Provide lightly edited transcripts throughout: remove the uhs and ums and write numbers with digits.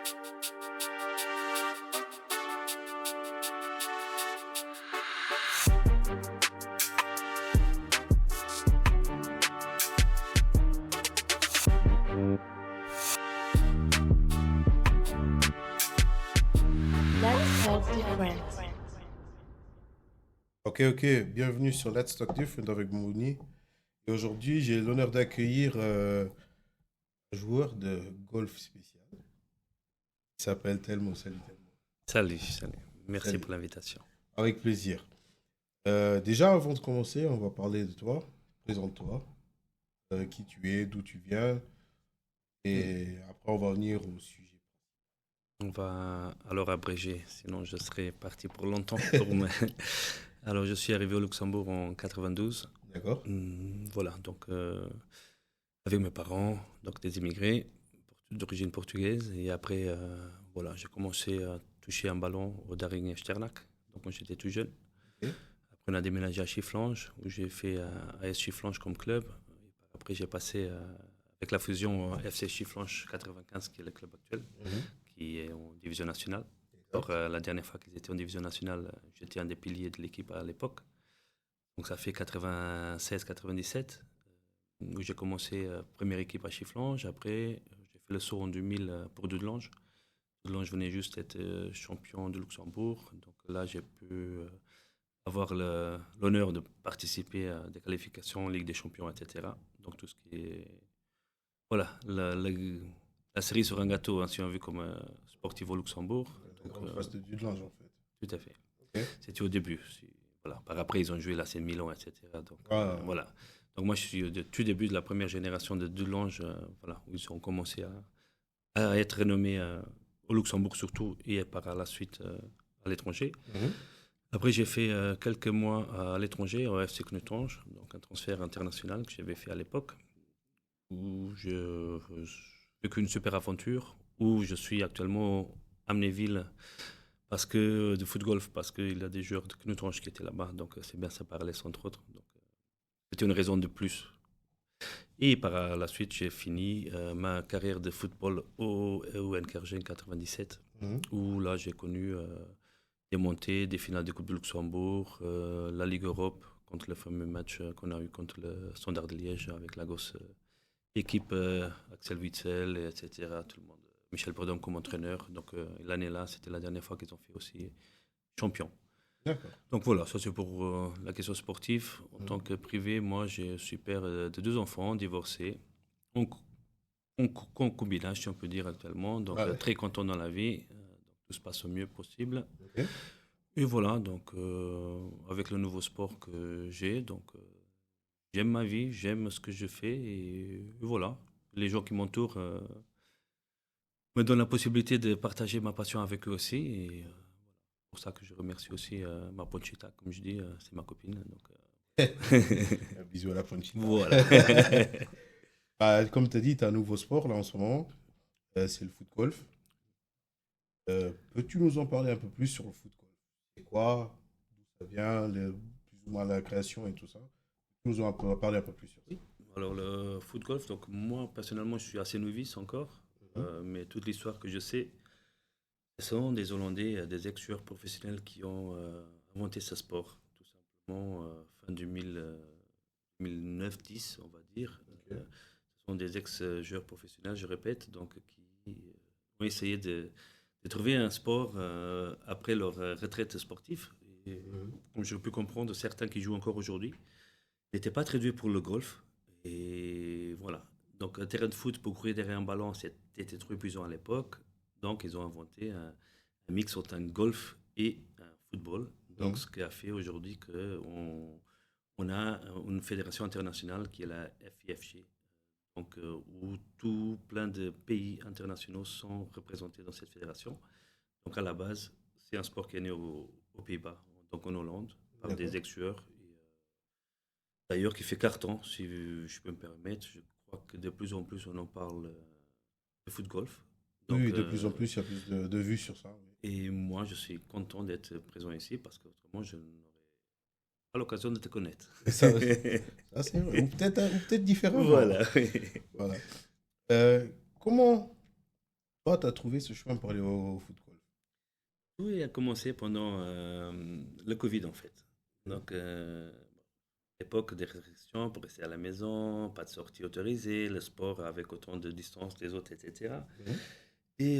Let's Talk Different. Ok, bienvenue sur Let's Talk Different avec Mouni. Et aujourd'hui, j'ai l'honneur d'accueillir un joueur de golf spécial. Il s'appelle Telmo. Salut Telmo. Salut. Merci Salut. pour l'invitation. Avec plaisir. Déjà, avant de commencer, on va parler de toi. Présente-toi. Qui tu es, d'où tu viens. Et après, on va venir au sujet. On va alors abréger, sinon je serais parti pour longtemps. Alors, je suis arrivé au Luxembourg en 92. D'accord? Voilà, donc avec mes parents, donc des immigrés d'origine portugaise. Et après, voilà, j'ai commencé à toucher un ballon au Daring Sternach, donc quand j'étais tout jeune. Ok. Après, on a déménagé à Chifflange, où j'ai fait AS Chifflange comme club. Après, j'ai passé avec la fusion FC Chifflange 95, qui est le club actuel, qui est en division nationale. Alors, la dernière fois qu'ils étaient en division nationale, j'étais un des piliers de l'équipe à l'époque. Donc, ça fait 96-97, où j'ai commencé première équipe à Chifflange. Après, j'ai fait le saut en 2000 pour Dudelange. Dudelange venait juste d'être champion de Luxembourg. Donc là, j'ai pu avoir l'honneur de participer à des qualifications en Ligue des Champions, etc. Donc, tout ce qui est... Voilà, la cerise sur un gâteau, hein, si on veut, comme sportif au Luxembourg. La grande phase de Dudelange, en fait. Tout à fait. Ok. C'était au début. Voilà. Par après, ils ont joué l'AC Milan, etc. Donc, voilà. Donc, moi, je suis du tout début de la première génération de Dudelange, voilà, où ils ont commencé à être renommés au Luxembourg surtout, et par la suite à l'étranger. Après, j'ai fait quelques mois à l'étranger, au FC Knutange, donc un transfert international que j'avais fait à l'époque, où j'ai vécu une super aventure, où je suis actuellement à Amnéville parce que de foot golf, parce qu'il y a des joueurs de Knutange qui étaient là-bas, donc c'est bien ça parlait entre autres. Donc, c'était une raison de plus. Et par la suite, j'ai fini ma carrière de football au NKRG 97, où là, j'ai connu des montées, des finales de Coupe de Luxembourg, la Ligue Europe, contre le fameux match qu'on a eu contre le Standard de Liège avec la grosse équipe, Axel Witsel, etc. Tout le monde. Michel Prudhomme comme entraîneur. Donc l'année-là, c'était la dernière fois qu'ils ont fait aussi champion. D'accord. Donc voilà, ça c'est pour la question sportive. En tant que privé, moi je suis père de 2 enfants, divorcé, en concubinage si on peut dire actuellement, donc très content dans la vie, donc tout se passe au mieux possible. Ok. Et voilà, donc avec le nouveau sport que j'ai, donc j'aime ma vie, j'aime ce que je fais et voilà, les gens qui m'entourent me donnent la possibilité de partager ma passion avec eux aussi et c'est pour ça que je remercie aussi ma Ponchita, comme je dis, c'est ma copine. Donc, Un bisou à la Ponchita. voilà. Comme tu as dit, tu as un nouveau sport là en ce moment. C'est le foot golf. Peux-tu nous en parler un peu plus sur le foot golf? C'est quoi? D'où ça vient? Plus ou moins la création et tout ça? Peux-tu nous en parler un peu plus sur ça? Alors, le foot golf, donc moi personnellement, je suis assez novice encore, mais toute l'histoire que je sais, ce sont des Hollandais, des ex-joueurs professionnels qui ont inventé ce sport, tout simplement, fin 2009-10, on va dire. Ok. Ce sont des ex-joueurs professionnels, je répète, donc qui ont essayé de trouver un sport après leur retraite sportive. Et, comme j'ai pu comprendre, certains qui jouent encore aujourd'hui n'étaient pas très doués pour le golf. Et voilà. Donc, un terrain de foot pour courir derrière un ballon, c'était trop épuisant à l'époque. Donc, ils ont inventé un mix entre un golf et un football. Donc, ce qui a fait aujourd'hui qu'on a une fédération internationale qui est la FIFG. Donc, où tout plein de pays internationaux sont représentés dans cette fédération. Donc, à la base, c'est un sport qui est né aux Pays-Bas, donc en Hollande, par des ex-joueurs. D'ailleurs, qui fait carton, si je peux me permettre. Je crois que de plus en plus, on en parle de foot golf. Donc, Oui, de plus en plus, il y a plus de vues sur ça. Oui. Et moi, je suis content d'être présent ici parce qu'autrement, je n'aurais pas l'occasion de te connaître. Ça, c'est vrai. Ou peut-être différent. Voilà. Voilà. Comment Toi, tu as trouvé ce chemin pour aller au foot golf? Tout a commencé pendant le Covid, en fait. Mhm. Donc, époque des restrictions pour rester à la maison, pas de sortie autorisée, le sport avec autant de distance des autres, etc. Mhm. Et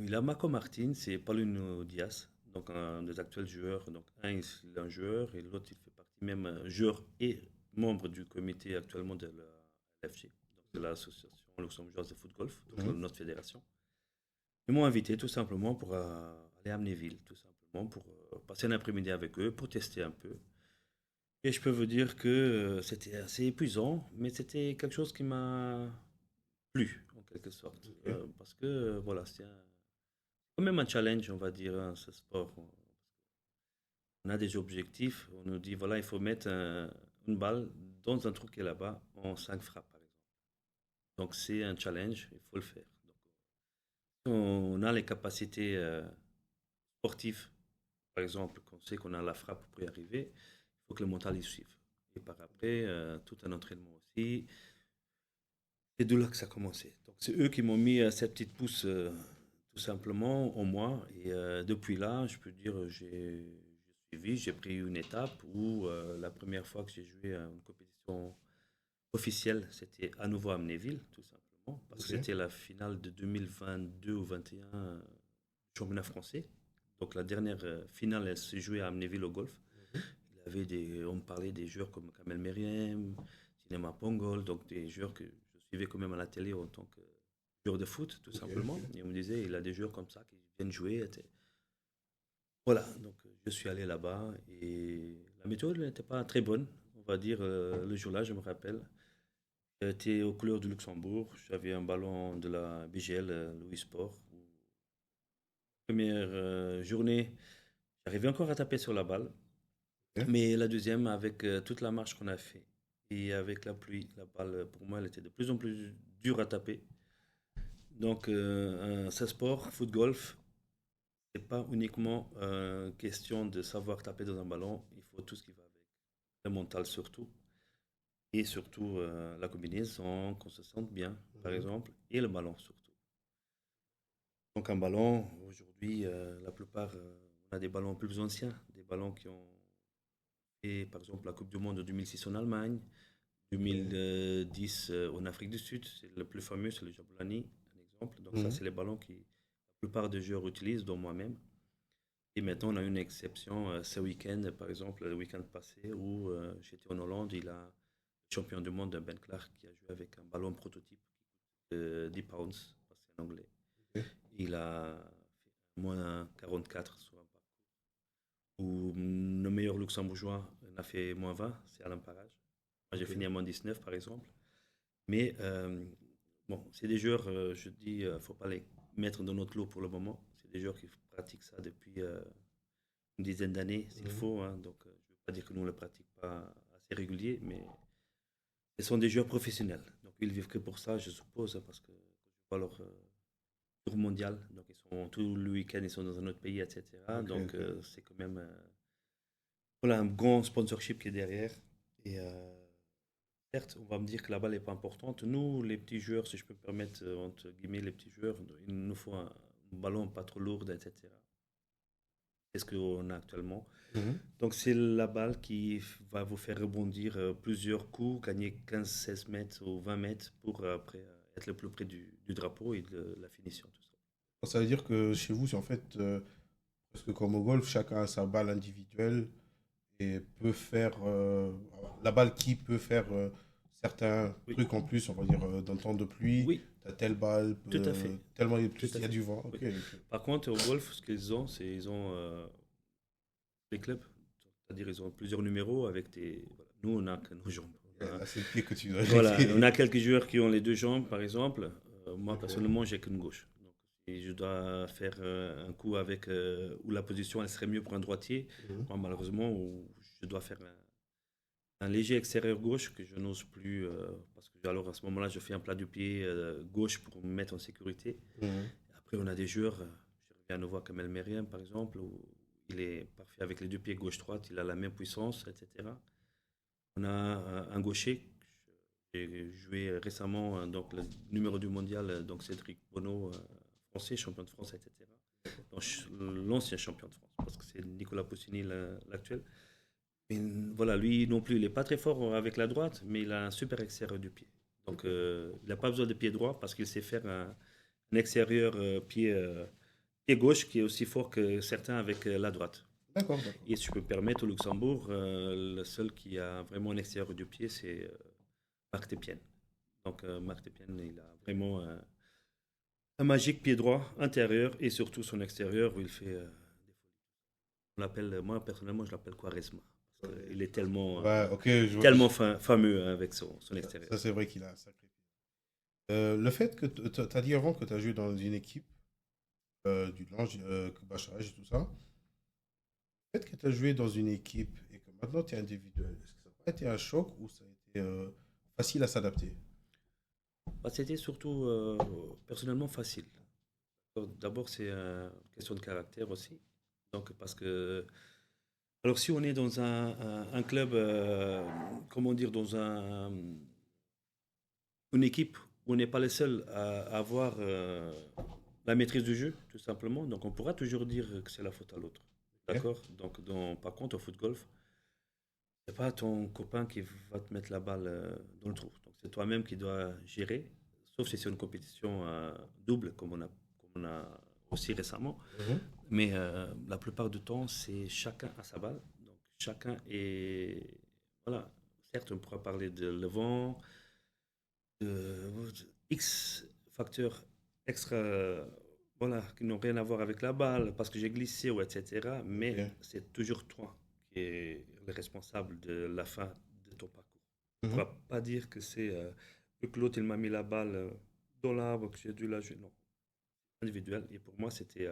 il a Marco Martin, c'est Paulinho Diaz, donc un des actuels joueurs. Donc un, il est un joueur et l'autre, il fait partie même joueur et membre du comité actuellement de la LFG, donc de l'association luxembourgeoise de foot golf, donc Mhm. notre fédération. Ils m'ont invité tout simplement pour aller à Amnéville, tout simplement pour passer un après-midi avec eux, pour tester un peu. Et je peux vous dire que c'était assez épuisant, mais c'était quelque chose qui m'a plu, en quelque sorte. Ok. Parce que, voilà, c'est quand même un challenge, on va dire, hein, ce sport. On a des objectifs, on nous dit, voilà, il faut mettre une balle dans un trou qui est là-bas en 5 frappes, par exemple. Donc c'est un challenge, il faut le faire. Donc, on a les capacités sportives, par exemple, qu'on sait qu'on a la frappe pour y arriver, il faut que le mental y suive. Et par après, tout un entraînement aussi. C'est de là que ça a commencé. Donc c'est eux qui m'ont mis cette petite pousse tout simplement en moi. Et depuis là, je peux dire, j'ai suivi, j'ai pris une étape où la première fois que j'ai joué à une compétition officielle, c'était à nouveau à Amnéville, tout simplement, parce que Ok. c'était la finale de 2022 ou 21 du championnat français. Donc la dernière finale, elle se jouait à Amnéville au golf. Mhm. On me parlait des joueurs comme Kamel Meriem, Cinema Pongol, donc des joueurs que je suivais quand même à la télé en tant que joueur de foot, tout Ok, ok. simplement. Et on me disait, il a des joueurs comme ça qui viennent jouer. Voilà, donc je suis allé là-bas et la météo n'était pas très bonne, on va dire, le jour-là, je me rappelle. J'étais aux couleurs du Luxembourg, j'avais un ballon de la BGL, Louis Sport. Première journée, j'arrivais encore à taper sur la balle. Ok. Mais la deuxième, avec toute la marche qu'on a fait et avec la pluie, la balle, pour moi, elle était de plus en plus dure à taper. Donc, ce sport, foot golf, c'est pas uniquement question de savoir taper dans un ballon, il faut tout ce qui va avec. Le mental surtout. Et surtout la combinaison, qu'on se sente bien, par Mhm. exemple, et le ballon surtout. Donc, un ballon, aujourd'hui, la plupart, on a des ballons plus anciens, des ballons qui ont fait, par exemple, la Coupe du Monde de 2006 en Allemagne. Ok. 2010 en Afrique du Sud, c'est le plus fameux, c'est le Jabulani, un exemple. Donc ça, Mhm. c'est les ballons que la plupart des joueurs utilisent, dont moi-même. Et maintenant, on a une exception ce week-end, par exemple, le week-end passé, où j'étais en Hollande, il a le champion du monde, Ben Clark, qui a joué avec un ballon prototype de 10 pounds, c'est en anglais. Ok. Il a fait moins 44 sur un parcours. Ou le meilleur luxembourgeois en a fait moins 20, c'est Alain Parage. Moi, j'ai Ok. fini à moins 19, par exemple. Mais bon, c'est des joueurs, je dis, faut pas les mettre dans notre lot pour le moment. C'est des joueurs qui pratiquent ça depuis une dizaine d'années, s'il Mhm. faut, hein. Donc, je ne veux pas dire que nous ne le pratiquons pas assez régulier, mais ce sont des joueurs professionnels. Donc, ils vivent que pour ça, je suppose, hein, parce que quand je vois leur tour mondial, donc ils sont tout le week-end, ils sont dans un autre pays, etc. Ok, Donc, ok. c'est quand même voilà, un grand sponsorship qui est derrière. Et certes, on va me dire que la balle n'est pas importante. Nous, les petits joueurs, si je peux me permettre, entre guillemets, les petits joueurs, il nous faut un ballon pas trop lourd, etc. C'est ce qu'on a actuellement. Mhm. Donc, c'est la balle qui va vous faire rebondir plusieurs coups, gagner 15, 16 mètres ou 20 mètres pour après être le plus près du drapeau et de la finition, tout ça. Ça veut dire que chez vous, c'est en fait, parce que comme au golf, chacun a sa balle individuelle et peut faire la balle qui peut faire certains Oui, trucs en plus, on va dire dans le temps de pluie, oui, t'as telle balle, tout à fait, tellement tout plus à il y a fait. du vent. Ok, Oui. ok. Par contre, au golf, ce qu'ils ont, c'est ils ont les clubs. C'est-à-dire, ils ont plusieurs numéros avec des. Voilà. Nous, on n'a que nos jambes. Là, c'est le pied que tu dois Voilà, on régler. a quelques joueurs qui ont les deux jambes, par exemple. Moi, Ok. personnellement, j'ai qu'une gauche. Donc, si je dois faire un coup avec où la position elle serait mieux pour un droitier, Mhm. moi, malheureusement, où je dois faire un léger extérieur gauche que je n'ose plus parce que alors à ce moment-là, je fais un plat du pied gauche pour me mettre en sécurité. Mhm. Après, on a des joueurs, je reviens à nouveau à Kamel Meriem, par exemple, où il est parfait avec les deux pieds gauche-droite, il a la même puissance, etc. On a un gaucher. J'ai joué récemment donc le numéro du mondial, donc Cédric Bono. français, champion de France, etc. Donc, l'ancien champion de France, parce que c'est Nicolas Poussini l'actuel. Mais voilà, lui non plus, il n'est pas très fort avec la droite, mais il a un super extérieur du pied. Donc, il n'a pas besoin de pied droit parce qu'il sait faire un extérieur pied gauche qui est aussi fort que certains avec la droite. D'accord. Et si je peux me permettre, au Luxembourg, le seul qui a vraiment un extérieur du pied, c'est Marc Tépien. Donc, Marc Tépien, il a vraiment un magique pied droit intérieur et surtout son extérieur où il fait des folies. On l'appelle, moi personnellement, je l'appelle Quaresma. Il est tellement, tellement fameux avec son extérieur. Ça, c'est vrai qu'il a un sacré pied. Le fait que tu as dit avant que tu as joué dans une équipe du Lange, Bacharach et tout ça, le fait que tu as joué dans une équipe et que maintenant tu es individuel, est-ce que ça n'a pas été un choc ou ça a été facile à s'adapter? C'était surtout personnellement facile. D'abord, c'est une question de caractère aussi. Donc, parce que, alors si on est dans un club, comment dire, dans une équipe où on n'est pas les seuls à avoir la maîtrise du jeu, tout simplement, donc on pourra toujours dire que c'est la faute à l'autre. D'accord? Donc, par contre, au foot golf, c'est pas ton copain qui va te mettre la balle dans le trou. Donc, c'est toi-même qui dois gérer, sauf si c'est une compétition double, comme on a aussi récemment. Mais la plupart du temps, c'est chacun à sa balle. Donc, chacun est. Voilà. Certes, on pourra parler de le vent, de X facteurs extra. Voilà, qui n'ont rien à voir avec la balle, parce que j'ai glissé, ou etc. Mais c'est toujours toi qui es le responsable de la fin de ton parcours. On ne va pas dire que c'est que l'autre, il m'a mis la balle dans l'arbre, que j'ai dû la jouer. Non, individuel. Et pour moi, c'était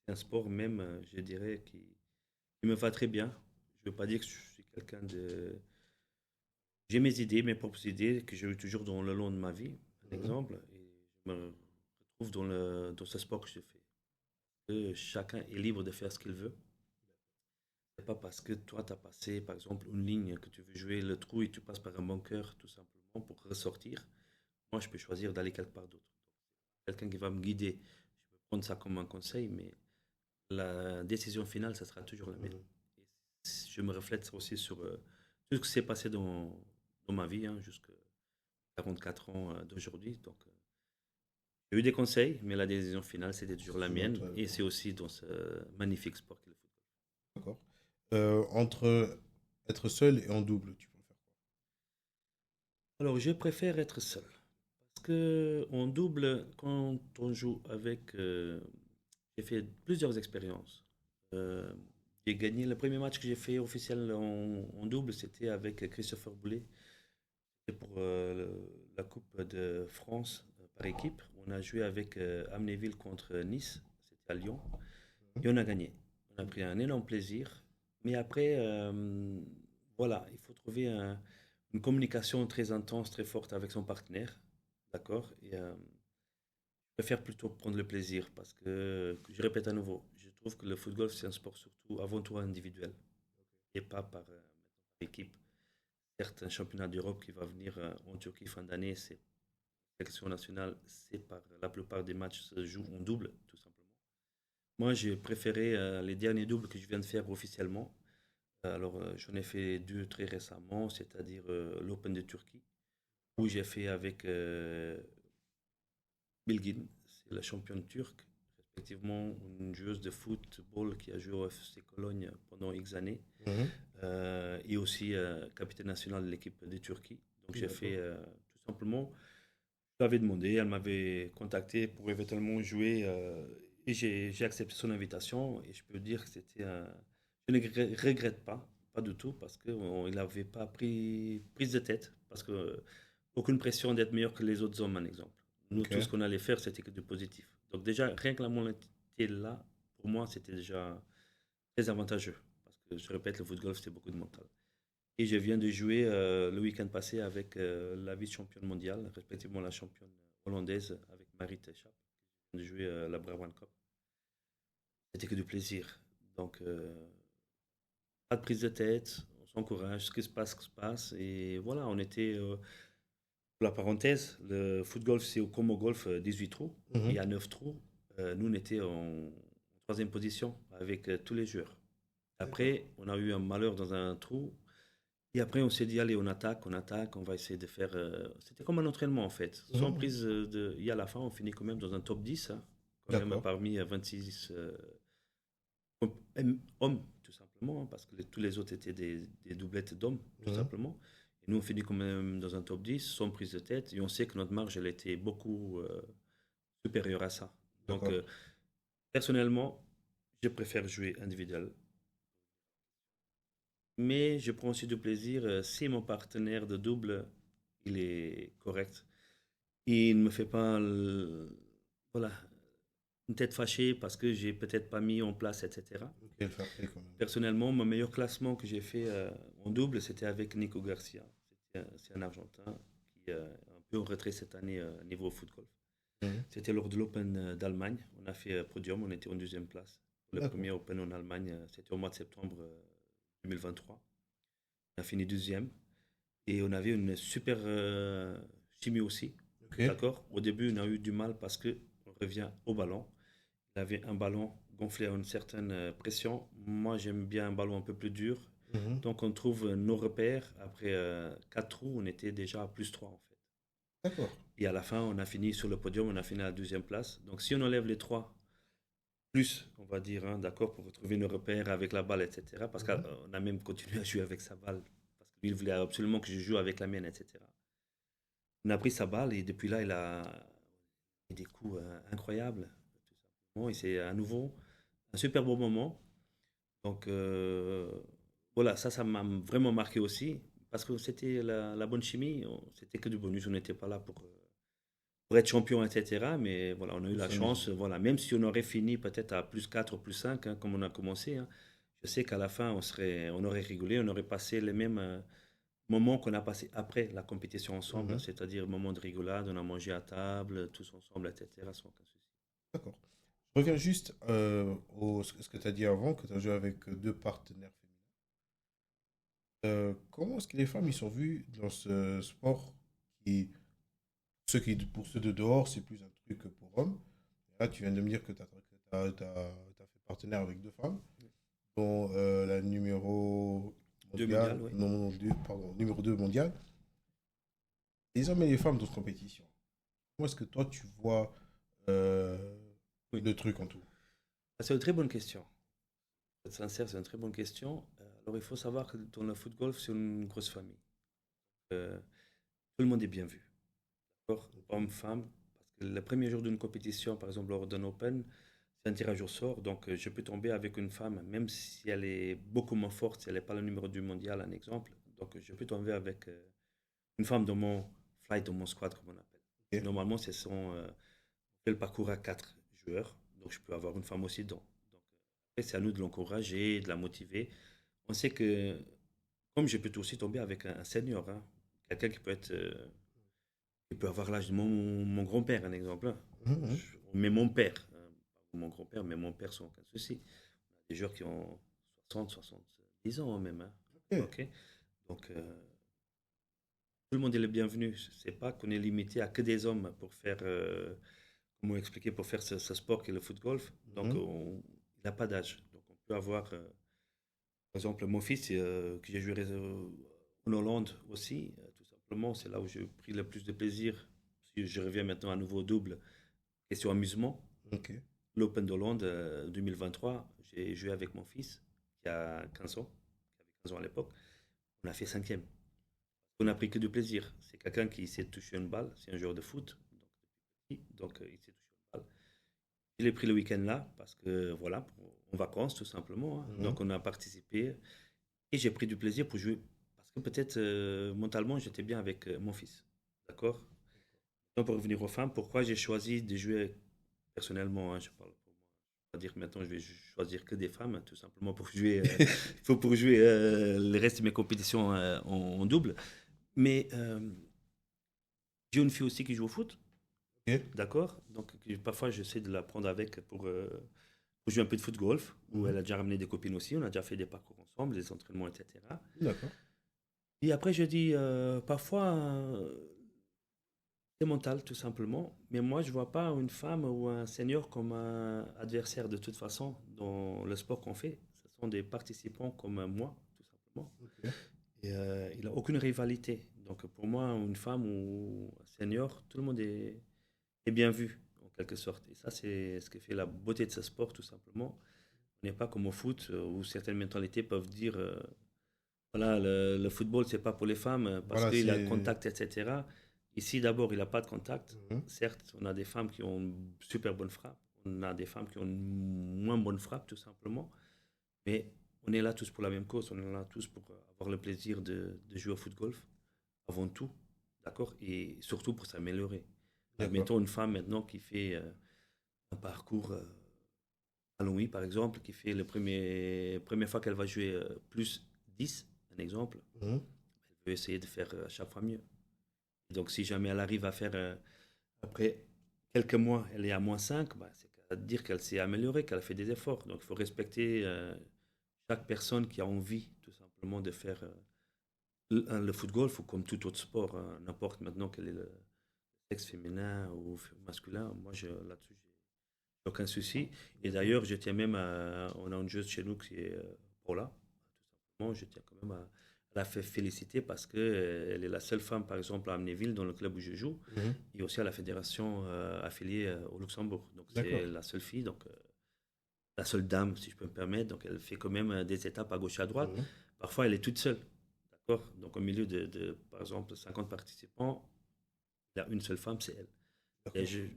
un sport même, je dirais, qui me va très bien. Je ne veux pas dire que je suis quelqu'un de... J'ai mes idées, mes propres idées, que j'ai eu toujours dans le long de ma vie, par exemple. Et je me retrouve dans ce sport que je fais. Chacun est libre de faire ce qu'il veut. C'est pas parce que toi, tu as passé, par exemple, une ligne que tu veux jouer le trou et tu passes par un bunker, tout simplement, pour ressortir. Moi, je peux choisir d'aller quelque part d'autre. Quelqu'un qui va me guider, je peux prendre ça comme un conseil, mais la décision finale, ça sera toujours la mienne. Et je me reflète aussi sur tout ce qui s'est passé dans ma vie, jusqu'à 44 ans d'aujourd'hui. Donc, j'ai eu des conseils, mais la décision finale, c'était toujours la mienne. Et c'est aussi dans ce magnifique sport qu'est le football. D'accord. Entre être seul et en double, tu préfères quoi? Alors, je préfère être seul. Parce qu'en double, quand on joue avec... j'ai fait plusieurs expériences. J'ai gagné le premier match que j'ai fait officiel en double, c'était avec Christopher Boulet. C'était pour la Coupe de France par équipe. On a joué avec Amnéville contre Nice, c'était à Lyon, et on a gagné. On a pris un énorme plaisir. Mais après, voilà, il faut trouver une communication très intense, très forte avec son partenaire. D'accord? Et je préfère plutôt prendre le plaisir parce que, je répète à nouveau, je trouve que le football, c'est un sport surtout, avant tout individuel et pas par équipe. Certes, un championnat d'Europe qui va venir en Turquie fin d'année, c'est sélection nationale, c'est par la plupart des matchs se jouent en double, tout simplement. Moi, j'ai préféré les derniers doubles que je viens de faire officiellement. Alors, j'en ai fait deux très récemment, c'est-à-dire l'Open de Turquie, où j'ai fait avec Bilgin, c'est la championne turque, respectivement une joueuse de football qui a joué au FC Cologne pendant X années, et aussi capitaine national de l'équipe de Turquie. Donc j'ai fait tout simplement, je l'avais demandé, elle m'avait contacté pour éventuellement jouer, et j'ai accepté son invitation, et je peux dire que c'était je ne regrette pas du tout, parce qu'il n'avait pas prise de tête, parce que aucune pression d'être meilleur que les autres hommes, un exemple. Nous, tout ce qu'on allait faire, c'était que du positif. Donc déjà, rien que la mentalité là, pour moi, c'était déjà très avantageux. Parce que, je répète, le foot golf, c'est beaucoup de mental. Et je viens de jouer le week-end passé avec la vice-championne mondiale, respectivement la championne hollandaise, avec Marit Schaap. Je viens de jouer la Brabant Cup. C'était que du plaisir. Donc, pas de prise de tête, on s'encourage, ce qui se passe. Et voilà, on était... pour la parenthèse, le foot golf, c'est comme au golf 18 trous. Il y a 9 trous. nous, on était en troisième position avec tous les joueurs. Après, on a eu un malheur dans un trou. Et après, on s'est dit, allez, on attaque, on va essayer de faire. C'était comme un entraînement, en fait. Sans prise de. Et à la fin, on finit quand même dans un top 10, hein, quand même D'accord. parmi 26 hommes, tout simplement, hein, parce que tous les autres étaient des doublettes d'hommes, tout simplement. Et nous, on finit quand même dans un top 10, sans prise de tête. Et on sait que notre marge, elle était beaucoup supérieure à ça. Donc, D'accord. personnellement, je préfère jouer individuel. Mais je prends aussi du plaisir si mon partenaire de double, il est correct. Il ne me fait pas voilà, une tête fâchée parce que j'ai peut-être pas mis en place, etc. Ok, le fair play quand même. Personnellement, mon meilleur classement que j'ai fait en double, c'était avec Nico Garcia. C'est un Argentin qui est un peu en retrait cette année niveau foot golf. C'était lors de l'Open d'Allemagne. On a fait podium, on était en deuxième place. Le D'accord. premier Open en Allemagne, c'était au mois de septembre 2023. On a fini deuxième. Et on avait une super chimie aussi. Ok. D'accord. Au début, on a eu du mal parce que on revient au ballon. Il avait un ballon gonflé à une certaine pression. Moi, j'aime bien un ballon un peu plus dur. Donc, on trouve nos repères. Après 4 trous, on était déjà à plus 3 en fait. D'accord. Et à la fin, on a fini sur le podium, on a fini à la deuxième place. Donc, si on enlève les 3 plus, on va dire, hein, d'accord, pour retrouver nos repères avec la balle, etc. Parce qu'on a même continué à jouer avec sa balle. Parce que lui, il voulait absolument que je joue avec la mienne, etc. On a pris sa balle et depuis là, il a fait des coups incroyables. Tout simplement. Et c'est à nouveau un super beau moment. Donc voilà, ça m'a vraiment marqué aussi. Parce que c'était la bonne chimie. C'était que du bonus. On n'était pas là pour être champion, etc. Mais voilà, on a eu la chance. Voilà, même si on aurait fini peut-être à plus 4 ou plus 5, hein, comme on a commencé, hein, je sais qu'à la fin, on aurait rigolé, on aurait passé les mêmes moments qu'on a passé après la compétition ensemble, c'est-à-dire moment de rigolade, on a mangé à table, tous ensemble, etc. Sans aucun souci. D'accord. Je reviens juste ce que tu as dit avant, que tu as joué avec deux partenaires féminins. Comment est-ce que les femmes ils sont vues dans ce sport qui, pour ceux de dehors, c'est plus un truc que pour hommes. Là, tu viens de me dire que tu as fait partenaire avec deux femmes, dont la numéro Deux mondiale, mondiales, oui. non, pardon, numéro 2 mondiale. Les hommes et les femmes dans cette compétition. Comment est-ce que toi, tu vois Oui. le truc en tout? C'est une très bonne question. Pour être sincère, c'est une très bonne question. Alors, il faut savoir que dans le foot golf, c'est une grosse famille. Tout le monde est bien vu. D'accord. Hommes, femmes. Parce que le premier jour d'une compétition, par exemple lors d'un Open, c'est un tirage au sort. Donc, je peux tomber avec une femme, même si elle est beaucoup moins forte, si elle n'est pas le numéro du mondial, un exemple. Donc, je peux tomber avec une femme dans mon flight, dans mon squad, comme on appelle. Ok. Normalement, on fait le parcours à 4 joueurs. Donc, je peux avoir une femme aussi dedans. Donc, après, c'est à nous de l'encourager, de la motiver. On sait que, comme je peux aussi tomber avec un senior, hein, quelqu'un qui peut être il peut avoir l'âge de mon grand-père, un exemple, hein. Mais mon père, hein, pas mon grand-père, mais mon père sans aucun souci. On a des joueurs qui ont 60, 70 ans même, hein. Ok. Ok. Donc, tout le monde est le bienvenu. C'est pas qu'on est limité à que des hommes pour faire, comment expliquer, pour faire ce sport qui est le foot golf. Donc, il n'a pas d'âge. Donc, on peut avoir, par exemple, mon fils, que j'ai joué en Hollande aussi, tout simplement, c'est là où j'ai pris le plus de plaisir. Si je reviens maintenant à nouveau au double, question amusement. Ok. L'Open d'Hollande 2023, j'ai joué avec mon fils qui a 15 ans, qui avait 15 ans à l'époque. On a fait cinquième. On n'a pris que du plaisir. C'est quelqu'un qui sait toucher une balle, c'est un joueur de foot, donc il sait toucher une balle. Je l'ai pris le week-end là parce que voilà, en vacances tout simplement, hein. Donc on a participé et j'ai pris du plaisir pour jouer parce que peut-être mentalement j'étais bien avec mon fils. D'accord. Donc pour revenir aux femmes, pourquoi j'ai choisi de jouer personnellement, hein, je parle pour moi. Je ne vais pas dire que maintenant je vais choisir que des femmes, hein, tout simplement pour jouer, pour jouer le reste de mes compétitions en double. Mais j'ai une fille aussi qui joue au foot. Ok. D'accord. Donc parfois j'essaie de la prendre avec pour jouer un peu de foot golf, où elle a déjà ramené des copines aussi, on a déjà fait des parcours ensemble, des entraînements, etc. D'accord. Et après je dis parfois C'est mental, tout simplement. Mais moi, je ne vois pas une femme ou un senior comme un adversaire de toute façon dans le sport qu'on fait. Ce sont des participants comme moi, tout simplement. Ok. Et il n'a aucune rivalité. Donc pour moi, une femme ou un senior, tout le monde est bien vu, en quelque sorte. Et ça, c'est ce qui fait la beauté de ce sport, tout simplement. On n'est pas comme au foot, où certaines mentalités peuvent dire, voilà, le football, c'est pas pour les femmes, parce Voilà, qu'il a le c'est. contact, etc. Ici, d'abord, il n'a pas de contact. Mhm. Certes, on a des femmes qui ont une super bonne frappe. On a des femmes qui ont une moins bonne frappe, tout simplement. Mais on est là tous pour la même cause. On est là tous pour avoir le plaisir de jouer au foot golf, avant tout. D'accord. Et surtout pour s'améliorer. D'accord. Mettons une femme maintenant qui fait un parcours à Longwy, par exemple, qui fait première fois qu'elle va jouer plus 10, un exemple. Mhm. Elle veut essayer de faire à chaque fois mieux. Donc, si jamais elle arrive à faire, après quelques mois, elle est à -5, bah, c'est à dire qu'elle s'est améliorée, qu'elle a fait des efforts. Donc, il faut respecter chaque personne qui a envie, tout simplement, de faire le foot golf ou comme tout autre sport, hein, n'importe maintenant quel est le sexe féminin ou masculin. Moi, là-dessus, j'ai aucun souci. Et d'ailleurs, je tiens même à. On a une joueuse chez nous qui est Paula, tout simplement. Je tiens quand même à la faire féliciter parce qu'elle est la seule femme, par exemple, à Amnéville, dans le club où je joue, Mhm. et aussi à la fédération affiliée au Luxembourg. Donc, D'accord. c'est la seule fille, donc la seule dame, si je peux me permettre. Donc, elle fait quand même des étapes à gauche et à droite. Mhm. Parfois, elle est toute seule. D'accord. Donc, au milieu par exemple, 50 participants, il y a une seule femme, c'est elle. Et D'accord. j'ai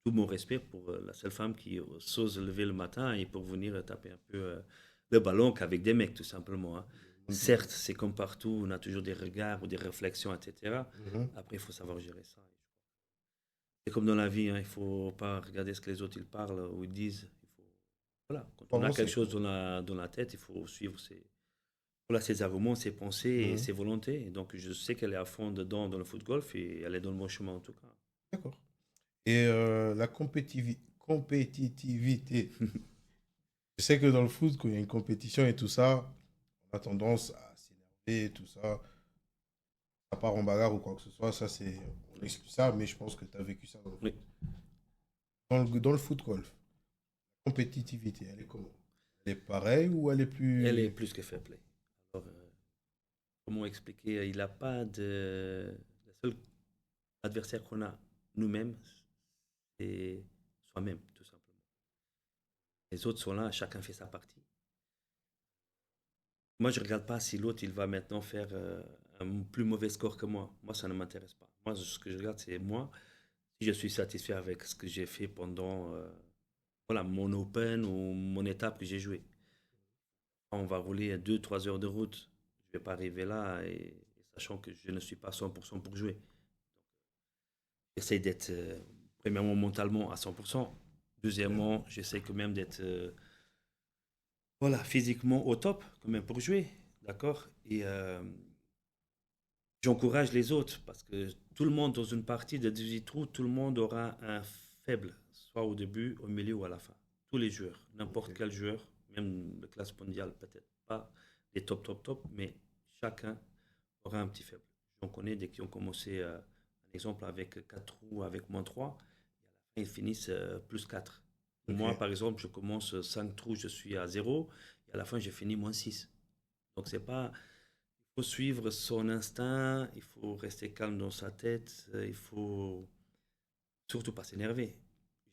tout mon respect pour la seule femme qui s'ose lever le matin et pour venir taper un peu le ballon qu'avec des mecs, tout simplement, hein. Certes, c'est comme partout, on a toujours des regards ou des réflexions, etc. Mhm. Après, il faut savoir gérer ça. C'est comme dans la vie, hein, il ne faut pas regarder ce que les autres ils parlent ou ils disent. Voilà, quand Faut on a quelque avancer, chose quoi. dans la tête, il faut suivre ses arguments, ses pensées et Mhm. ses volontés. Et donc, je sais qu'elle est à fond dedans dans le foot golf et elle est dans le bon chemin en tout cas. D'accord. Et la compétitivité. Je sais que dans le foot, quand il y a une compétition et tout ça, on a tendance à s'énerver et tout ça. Ça part en bagarre ou quoi que ce soit. Ça, c'est. On exclut ça, mais je pense que tu as vécu ça dans le foot. Oui, Dans le foot golf, la compétitivité, elle est comment? Elle est pareille ou elle est elle est plus. plus que fair play. Alors, comment expliquer? Il n'a pas de. Le seul adversaire qu'on a nous-mêmes, c'est soi-même, tout simplement. Les autres sont là, chacun fait sa partie. Moi, je ne regarde pas si l'autre, il va maintenant faire un plus mauvais score que moi. Moi, ça ne m'intéresse pas. Moi, ce que je regarde, c'est moi. Si je suis satisfait avec ce que j'ai fait pendant voilà, mon Open ou mon étape que j'ai joué. On va rouler 2 3 heures de route. Je ne vais pas arriver là et sachant que je ne suis pas 100% pour jouer. J'essaie d'être, premièrement, mentalement à 100%. Ok. Deuxièmement, j'essaie quand même d'être voilà, physiquement au top, quand même, pour jouer. D'accord. Et j'encourage les autres parce que tout le monde, dans une partie de 18 trous, tout le monde aura un faible, soit au début, au milieu ou à la fin. Tous les joueurs, n'importe Ok. quel joueur, même de classe mondiale, peut-être pas les top, top, top, mais chacun aura un petit faible. J'en connais des qui ont commencé, un exemple, avec 4 trous, avec -3, et à la fin, ils finissent +4. Ok. Moi, par exemple, je commence 5 trous, je suis à 0, et à la fin, j'ai fini -6. Donc, c'est pas. Il faut suivre son instinct, il faut rester calme dans sa tête, il faut surtout pas s'énerver.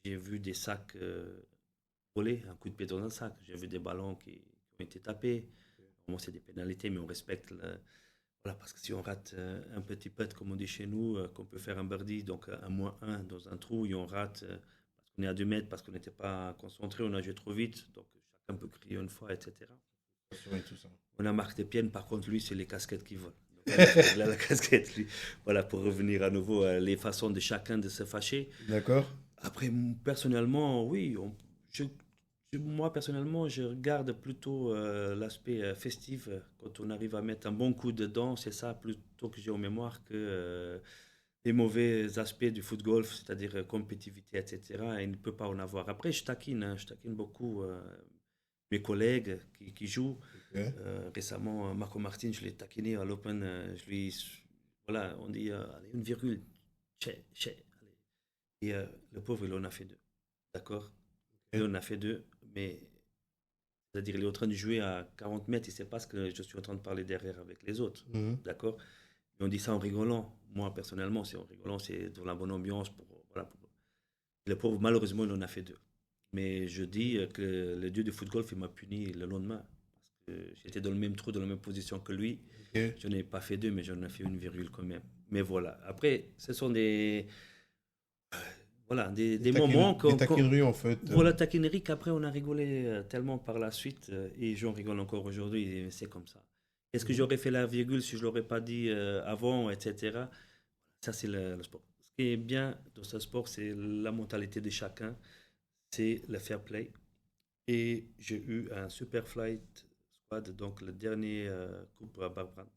J'ai vu des sacs voler, un coup de pied dans un sac. J'ai vu des ballons qui ont été tapés. Bon, c'est des pénalités, mais on respecte. Voilà, parce que si on rate un petit putt, comme on dit chez nous, qu'on peut faire un birdie, donc un -1 dans un trou, et on rate parce qu'on est à 2 mètres, parce qu'on n'était pas concentré, on a joué trop vite, donc chacun peut crier une fois, etc. Et tout ça. On a Marc Despienne, par contre, lui, c'est les casquettes qui volent. Donc, il a la casquette, lui. Voilà, pour revenir à nouveau à les façons de chacun de se fâcher. D'accord. Après, personnellement, oui, moi, personnellement, je regarde plutôt l'aspect festif. Quand on arrive à mettre un bon coup dedans, c'est ça plutôt que j'ai en mémoire que les mauvais aspects du foot golf, c'est-à-dire compétitivité, etc. Il ne peut pas en avoir. Après, je taquine, hein, je taquine beaucoup mes collègues qui jouent. Ok. Récemment, Marco Martin, je l'ai taquiné à l'Open. Voilà, on dit allez, une virgule. allez. Et le pauvre, il en a fait 2. D'accord? Il en a fait 2, mais c'est-à-dire il est en train de jouer à 40 mètres, il ne sait pas ce que je suis en train de parler derrière avec les autres. D'accord? Et on dit ça en rigolant. Moi, personnellement, c'est en rigolant, c'est dans la bonne ambiance. Voilà, le pauvre, malheureusement, il en a fait 2. Mais je dis que le dieu du foot golf, il m'a puni le lendemain. Parce que j'étais dans le même trou, dans la même position que lui. Je n'ai pas fait 2, mais j'en ai fait une virgule quand même. Mais voilà. Après, ce sont des moments Des taquineries, en fait. Voilà, taquinerie qu'après on a rigolé tellement par la suite et j'en rigole encore aujourd'hui. Et c'est comme ça. Est-ce que j'aurais fait la virgule si je l'aurais pas dit avant, etc. Ça, c'est le sport. Ce qui est bien dans ce sport, c'est la mentalité de chacun, c'est le fair play. Et j'ai eu un super flight squad, donc le dernier coupe à Barbara,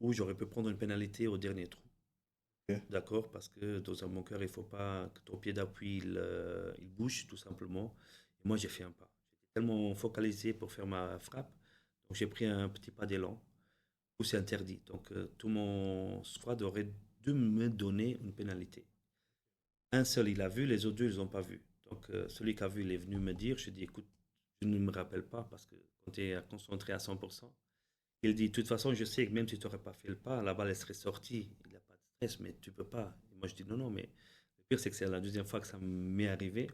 où j'aurais pu prendre une pénalité au dernier trou. D'accord, parce que dans un bunker, il ne faut pas que ton pied d'appui il bouge tout simplement. Et moi, j'ai fait un pas. J'étais tellement focalisé pour faire ma frappe, donc j'ai pris un petit pas d'élan où c'est interdit. Donc tout mon squad aurait dû me donner une pénalité. Un seul, il a vu, les autres 2, ils n'ont pas vu. Donc celui qui a vu, il est venu me dire, je dis, écoute, je ne me rappelle pas parce que quand tu es concentré à 100%, il dit, de toute façon, je sais que même si tu n'aurais pas fait le pas, la balle, elle serait sortie. Il n'y a pas de stress, mais tu ne peux pas. Et moi, je dis, non, non, mais le pire, c'est que c'est la deuxième fois que ça m'est arrivé.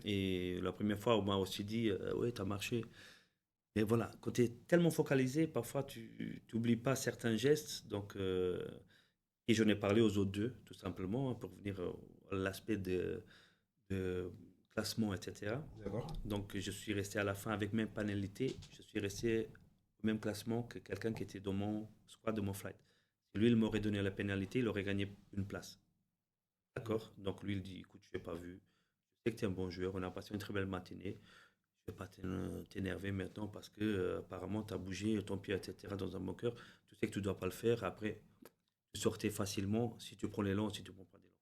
Et la première fois, on m'a aussi dit, oui, tu as marché. Mais voilà, quand tu es tellement focalisé, parfois, tu n'oublies pas certains gestes. Donc, et j'en ai parlé aux autres 2, tout simplement, pour venir à l'aspect de classement, etc. Donc, je suis resté à la fin avec même pénalité. Je suis resté au même classement que quelqu'un qui était dans mon squad de mon flight. Si lui, il m'aurait donné la pénalité, il aurait gagné une place. D'accord? Donc, lui, il dit, écoute, je n'ai pas vu. Je sais que tu es un bon joueur. On a passé une très belle matinée. Je ne vais pas t'énerver maintenant parce que apparemment, tu as bougé ton pied, etc. dans un bunker. Tu sais que tu ne dois pas le faire. Après, tu sortais facilement si tu prends l'élan, si tu ne prends pas d'élan.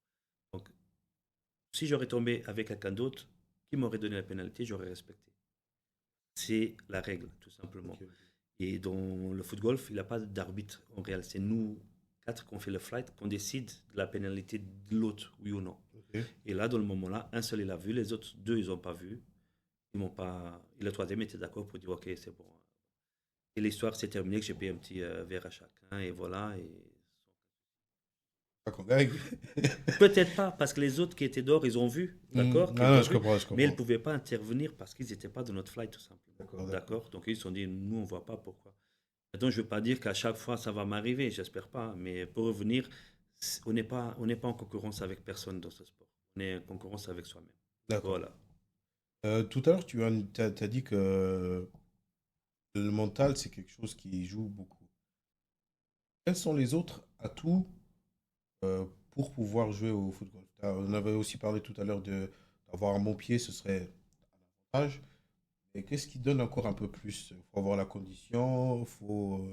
Donc, si j'aurais tombé avec quelqu'un d'autre qui m'aurait donné la pénalité, j'aurais respecté. C'est la règle, tout simplement. Et dans le foot golf, il n'y a pas d'arbitre en réel. C'est nous 4 qui ont fait le flight, qu'on décide de la pénalité de l'autre, oui ou non. Et là, dans le moment-là, un seul il a vu, les autres 2, ils n'ont pas vu. Ils m'ont pas. Et le troisième était d'accord pour dire ok, c'est bon. Et l'histoire s'est terminée, que j'ai payé un petit verre à chacun, et voilà. Et peut-être pas, parce que les autres qui étaient dehors, ils ont vu, d'accord, je comprends. Mais ils ne pouvaient pas intervenir parce qu'ils n'étaient pas dans notre flight, tout simplement. D'accord. Donc ils se sont dit, nous, on ne voit pas pourquoi. Maintenant, je ne veux pas dire qu'à chaque fois, ça va m'arriver, j'espère pas. Mais pour revenir, on n'est pas en concurrence avec personne dans ce sport. On est en concurrence avec soi-même. D'accord. Voilà. Tout à l'heure, tu as dit que le mental, c'est quelque chose qui joue beaucoup. Quels sont les autres atouts pour pouvoir jouer au football? On avait aussi parlé tout à l'heure d'avoir un bon pied, ce serait un avantage. Mais qu'est-ce qui donne encore un peu plus? Il faut avoir la condition, il faut...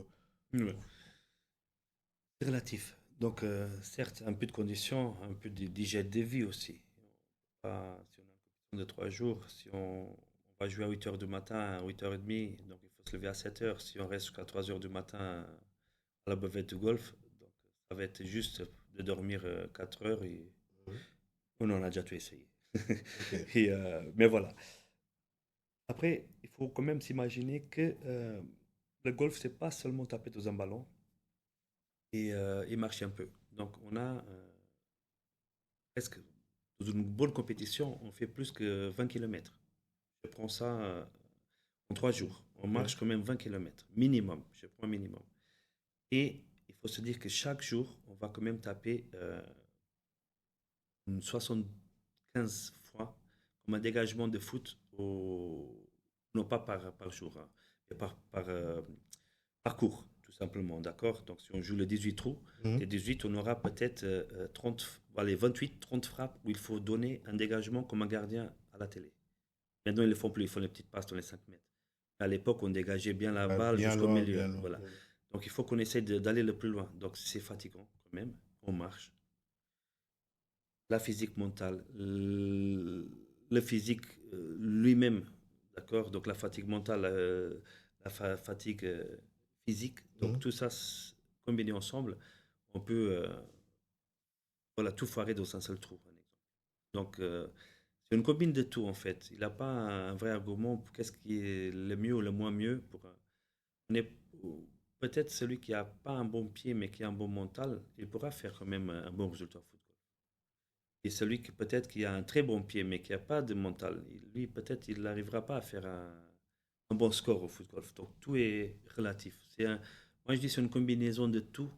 C'est relatif. Donc, certes, un peu de condition, un peu d'hygiène de vie aussi. Si on a une compétition de 3 jours, si on va jouer à 8h du matin, à 8h30, donc il faut se lever à 7h. Si on reste jusqu'à 3h du matin à la buvette de golf, donc ça va être juste de dormir 4 heures et on en a déjà tout essayé. Mais voilà. Après, il faut quand même s'imaginer que le golf, c'est pas seulement taper dans un ballon et marcher un peu. Donc, on a presque, dans une bonne compétition, on fait plus que 20 km. Je prends ça en 3 jours. On marche quand même 20 km, minimum. Je prends un minimum. Et il faut se dire que chaque jour, on va quand même taper 75 fois comme un dégagement de foot, non pas par jour, hein, mais par cours, tout simplement. D'accord? Donc, si on joue le 18 trous, les 18, on aura peut-être 28, 30 frappes où il faut donner un dégagement comme un gardien à la télé. Maintenant, ils ne le font plus, ils font les petites passes dans les 5 mètres. À l'époque, on dégageait bien la balle jusqu'au milieu. Voilà. Donc, il faut qu'on essaie d'aller le plus loin. Donc, c'est fatigant quand même. On marche. La physique mentale, le physique lui-même, d'accord? Donc, la fatigue mentale, la fatigue physique. Donc, tout ça combiné ensemble, on peut voilà, tout foirer dans un seul trou. Donc, c'est une combine de tout, en fait. Il n'a pas un vrai argument pour qu'est-ce qui est le mieux ou le moins mieux. On est peut-être celui qui n'a pas un bon pied, mais qui a un bon mental, il pourra faire quand même un bon résultat au football. Et celui qui peut-être qui a un très bon pied, mais qui n'a pas de mental, lui, peut-être, il n'arrivera pas à faire un bon score au football. Donc, tout est relatif. Moi, je dis c'est une combinaison de tout,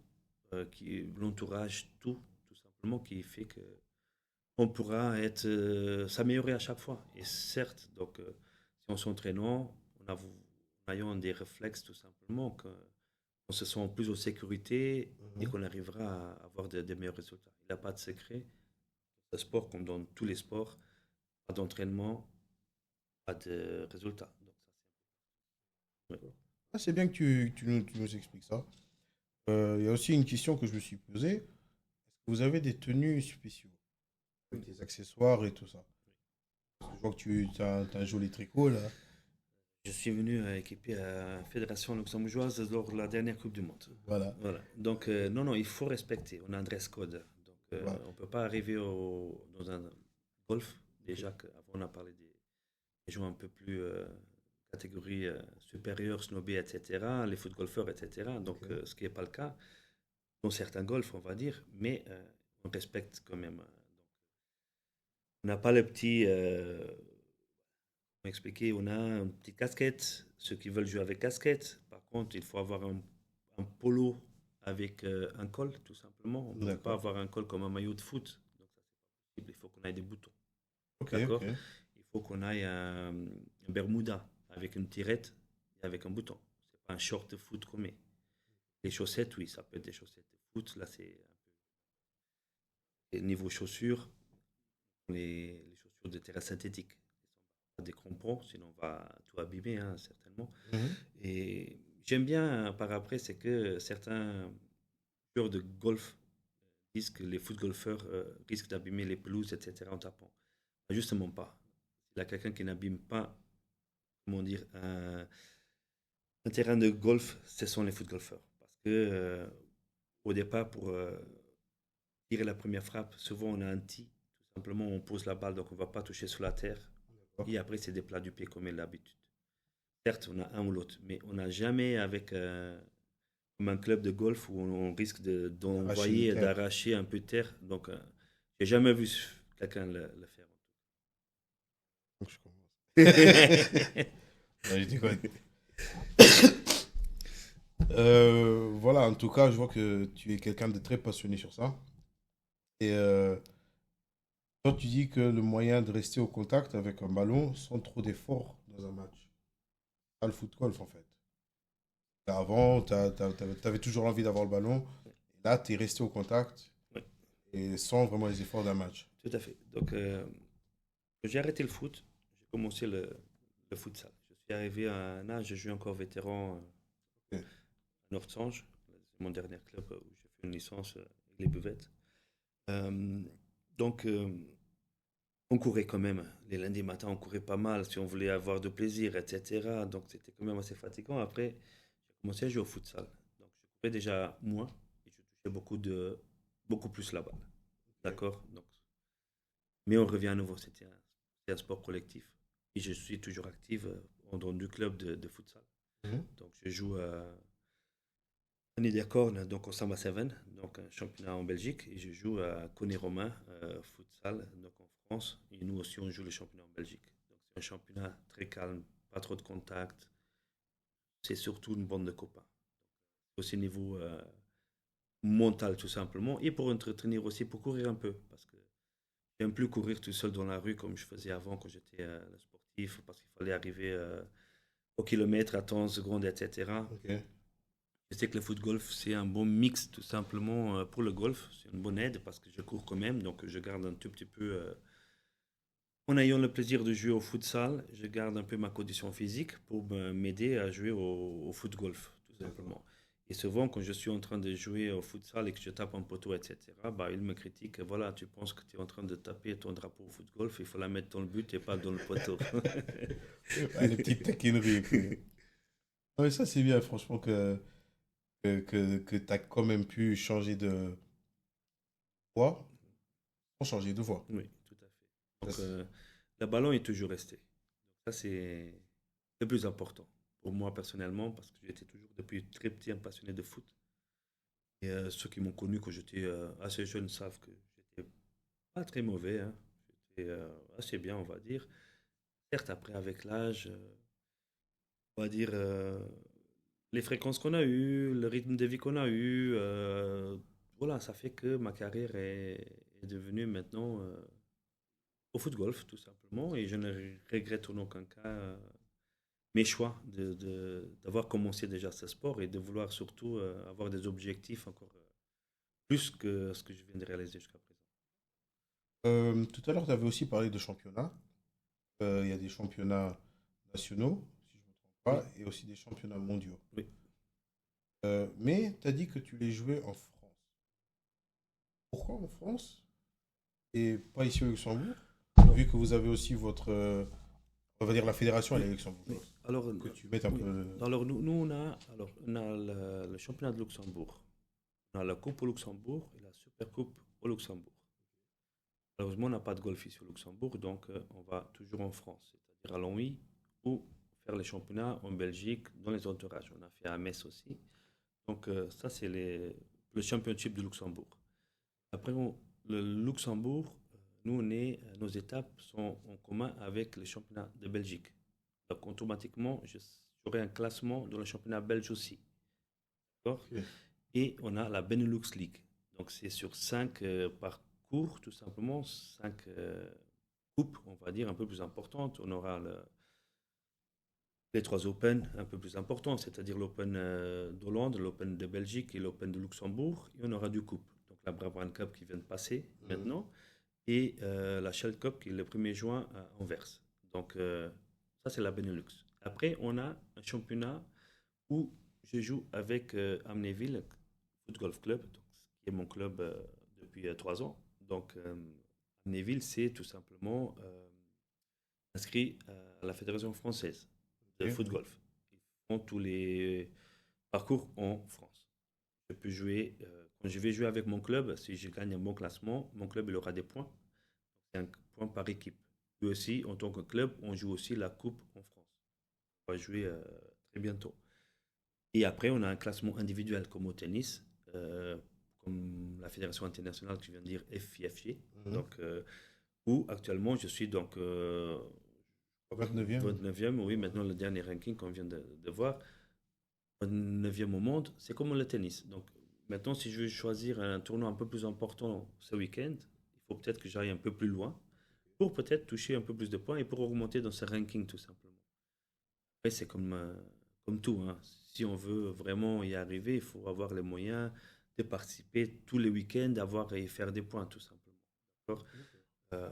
l'entourage, tout simplement, qui fait que on pourra s'améliorer à chaque fois. Et certes, donc, si on s'entraînant, en ayant des réflexes tout simplement, qu'on se sent plus en sécurité et qu'on arrivera à avoir des meilleurs résultats. Il n'y a pas de secret. Le sport, comme dans tous les sports, pas d'entraînement, pas de résultats. Donc, ouais. C'est bien que tu nous expliques ça. Il y a aussi une question que je me suis posée. Est-ce que vous avez des tenues spéciaux, avec des accessoires et tout ça? Parce que je vois que tu as un joli tricot là. Je suis venu équiper la Fédération luxembourgeoise lors de la dernière Coupe du Monde. Voilà. Voilà. Donc, non, il faut respecter. On a un dress code. Donc, Voilà. on ne peut pas arriver dans un golf. Déjà, avant, on a parlé des gens un peu plus catégorie supérieure, snobby, etc., les foot golfeurs, etc. Donc, ce qui n'est pas le cas dans certains golfs, on va dire, mais on respecte quand même. Donc, on n'a pas le petit. Expliquer, on a une petite casquette, ceux qui veulent jouer avec casquette. Par contre, il faut avoir un polo avec un col, tout simplement. On ne peut pas avoir un col comme un maillot de foot. Donc, ça, c'est pas possible. Il faut qu'on ait des boutons. D'accord. Il faut qu'on ait un bermuda avec une tirette et avec un bouton. C'est pas un short de foot qu'on met. Les chaussettes, oui, ça peut être des chaussettes de foot. Là, c'est un peu. Et niveau chaussures, les chaussures de terrain synthétique. Des crampons, sinon on va tout abîmer, hein, certainement. Et j'aime bien, par après, c'est que certains joueurs de golf disent que les foot golfeurs risquent d'abîmer les pelouses, etc. en tapant. Justement pas. Il y a quelqu'un qui n'abîme pas, comment dire, un terrain de golf, ce sont les foot golfeurs. Parce que au départ, pour tirer la première frappe, souvent on a un tee. Tout simplement, on pose la balle, donc on ne va pas toucher sur la terre. Et après, c'est des plats du pied comme l'habitude. Certes, on a un ou l'autre, mais on n'a jamais avec comme un club de golf où on risque d'envoyer et d'arracher un peu de terre. Donc, j'ai jamais vu quelqu'un le faire. Donc, je commence. Je déconne. Voilà, en tout cas, je vois que tu es quelqu'un de très passionné sur ça. Et toi, tu dis que le moyen de rester au contact avec un ballon sans trop d'efforts dans un match. C'est pas le foot golf, en fait. Avant, tu avais toujours envie d'avoir le ballon. Et là, tu es resté au contact et sans vraiment les efforts d'un match. Tout à fait. Donc, j'ai arrêté le foot. J'ai commencé le futsal. Je suis arrivé à un âge, je suis encore vétéran à Nortsange. C'est mon dernier club où j'ai fait une licence avec les buvettes. Donc, on courait quand même. Les lundis matins, on courait pas mal si on voulait avoir de plaisir, etc. Donc, c'était quand même assez fatigant. Après, j'ai commencé à jouer au futsal. Donc, je courais déjà moins et je touchais beaucoup plus la balle. D'accord. Donc, mais on revient à nouveau. C'était un sport collectif. Et je suis toujours actif dans du club de futsal. Donc, je joue à Niederkorn, donc au Samba 7, donc un championnat en Belgique. Et je joue à Coney-Romain, futsal, donc en France. Et nous aussi, on joue le championnat en Belgique. Donc, c'est un championnat très calme, pas trop de contact. C'est surtout une bande de copains. Aussi niveau mental, tout simplement. Et pour entretenir aussi, pour courir un peu. Parce que j'aime plus courir tout seul dans la rue comme je faisais avant quand j'étais sportif. Parce qu'il fallait arriver au kilomètre à 30 secondes, etc. Je sais que le foot golf, c'est un bon mix tout simplement pour le golf. C'est une bonne aide parce que je cours quand même. Donc, je garde un tout petit peu. En ayant le plaisir de jouer au futsal, je garde un peu ma condition physique pour m'aider à jouer au foot golf, tout simplement. Et souvent, quand je suis en train de jouer au futsal et que je tape un poteau, etc., bah, il me critique. Voilà, tu penses que tu es en train de taper ton drapeau au foot golf, il faut la mettre dans le but et pas dans le poteau. Les petites taquineries. Ouais, ça, c'est bien, franchement, que tu as quand même pu changer de poids. ont changé de voie. Oui, tout à fait. Donc, le ballon est toujours resté. Ça, c'est le plus important pour moi personnellement, parce que j'étais toujours depuis très petit un passionné de foot. Et ceux qui m'ont connu quand j'étais assez jeune savent que j'étais pas très mauvais, hein. J'étais assez bien, on va dire. Certes, après, avec l'âge, on va dire les fréquences qu'on a eues, le rythme de vie qu'on a eu, voilà, ça fait que ma carrière est devenue maintenant au foot golf, tout simplement. Et je ne regrette en aucun cas mes choix d'avoir commencé déjà ce sport et de vouloir surtout avoir des objectifs encore plus que ce que je viens de réaliser jusqu'à présent. Tout à l'heure, tu avais aussi parlé de championnats. Il y a des championnats nationaux, si je ne me trompe Oui, pas, et aussi des championnats mondiaux. oui. Mais tu as dit que tu les jouais en France. Pourquoi en France et pas ici au Luxembourg? Alors, Vu que vous avez aussi votre, on va dire la fédération, elle oui, est oui. luxembourgeoise. Alors, Que tu mettes un oui. peu. Alors on a le championnat de Luxembourg. On a la Coupe au Luxembourg et la Super Coupe au Luxembourg. Malheureusement, on n'a pas de golf ici au Luxembourg, donc on va toujours en France, c'est-à-dire à Longwy ou faire les championnats en Belgique, dans les entourages. On a fait à Metz aussi. Donc ça, c'est le championship du Luxembourg. Après, le Luxembourg, nous, nos étapes sont en commun avec les championnats de Belgique. Donc automatiquement, j'aurai un classement dans le championnat belge aussi. D'accord? Ok. Et on a la Benelux League. Donc c'est sur 5 parcours, tout simplement, 5 coupes, on va dire, un peu plus importantes. On aura les 3 Open un peu plus importants, c'est-à-dire l'Open d'Hollande, l'Open de Belgique et l'Open de Luxembourg. Et on aura du coupe. Donc la Brabant Cup qui vient de passer maintenant et la Shell Cup qui est le 1er juin à Anvers. Donc ça, c'est la Benelux. Après, on a un championnat où je joue avec Amnéville Foot Golf Club, donc, qui est mon club depuis 3 ans. Donc, Amnéville, c'est tout simplement inscrit à la Fédération française de Ok. foot golf. Ils font tous les parcours en France. Je peux jouer, quand je vais jouer avec mon club, si je gagne un bon classement, mon club il aura des points. C'est un point par équipe. Et aussi, en tant que club, on joue aussi la Coupe en France. On va jouer très bientôt. Et après, on a un classement individuel comme au tennis, comme la Fédération internationale que je viens de dire, FIFG. Mhm. Donc, où actuellement, je suis donc 29e. 29e, oui, maintenant le dernier ranking qu'on vient de voir, 29e au monde, c'est comme le tennis. Donc, maintenant, si je veux choisir un tournoi un peu plus important ce week-end, il faut peut-être que j'aille un peu plus loin pour peut-être toucher un peu plus de points et pour augmenter dans ce ranking tout simplement. Après, c'est comme tout, hein. Si on veut vraiment y arriver, il faut avoir les moyens de participer tous les week-ends, d'avoir et faire des points, tout simplement. D'accord. Euh,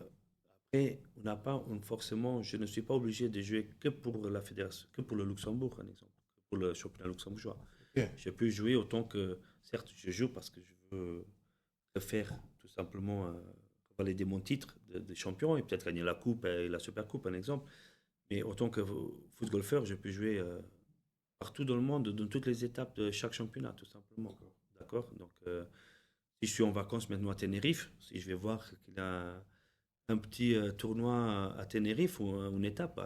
Après, on n'a pas forcément, je ne suis pas obligé de jouer que pour la fédération, que pour le Luxembourg, par exemple, que pour le championnat luxembourgeois. Ok. Je peux jouer autant que, certes, je joue parce que je veux faire tout simplement valider mon titre de champion et peut-être gagner la coupe et la super coupe, par exemple. Mais autant que foot golfeur, je peux jouer partout dans le monde, dans toutes les étapes de chaque championnat, tout simplement. D'accord. Donc, si je suis en vacances maintenant à Tenerife, si je vais voir qu'il y a un petit tournoi à Tenerife ou une étape,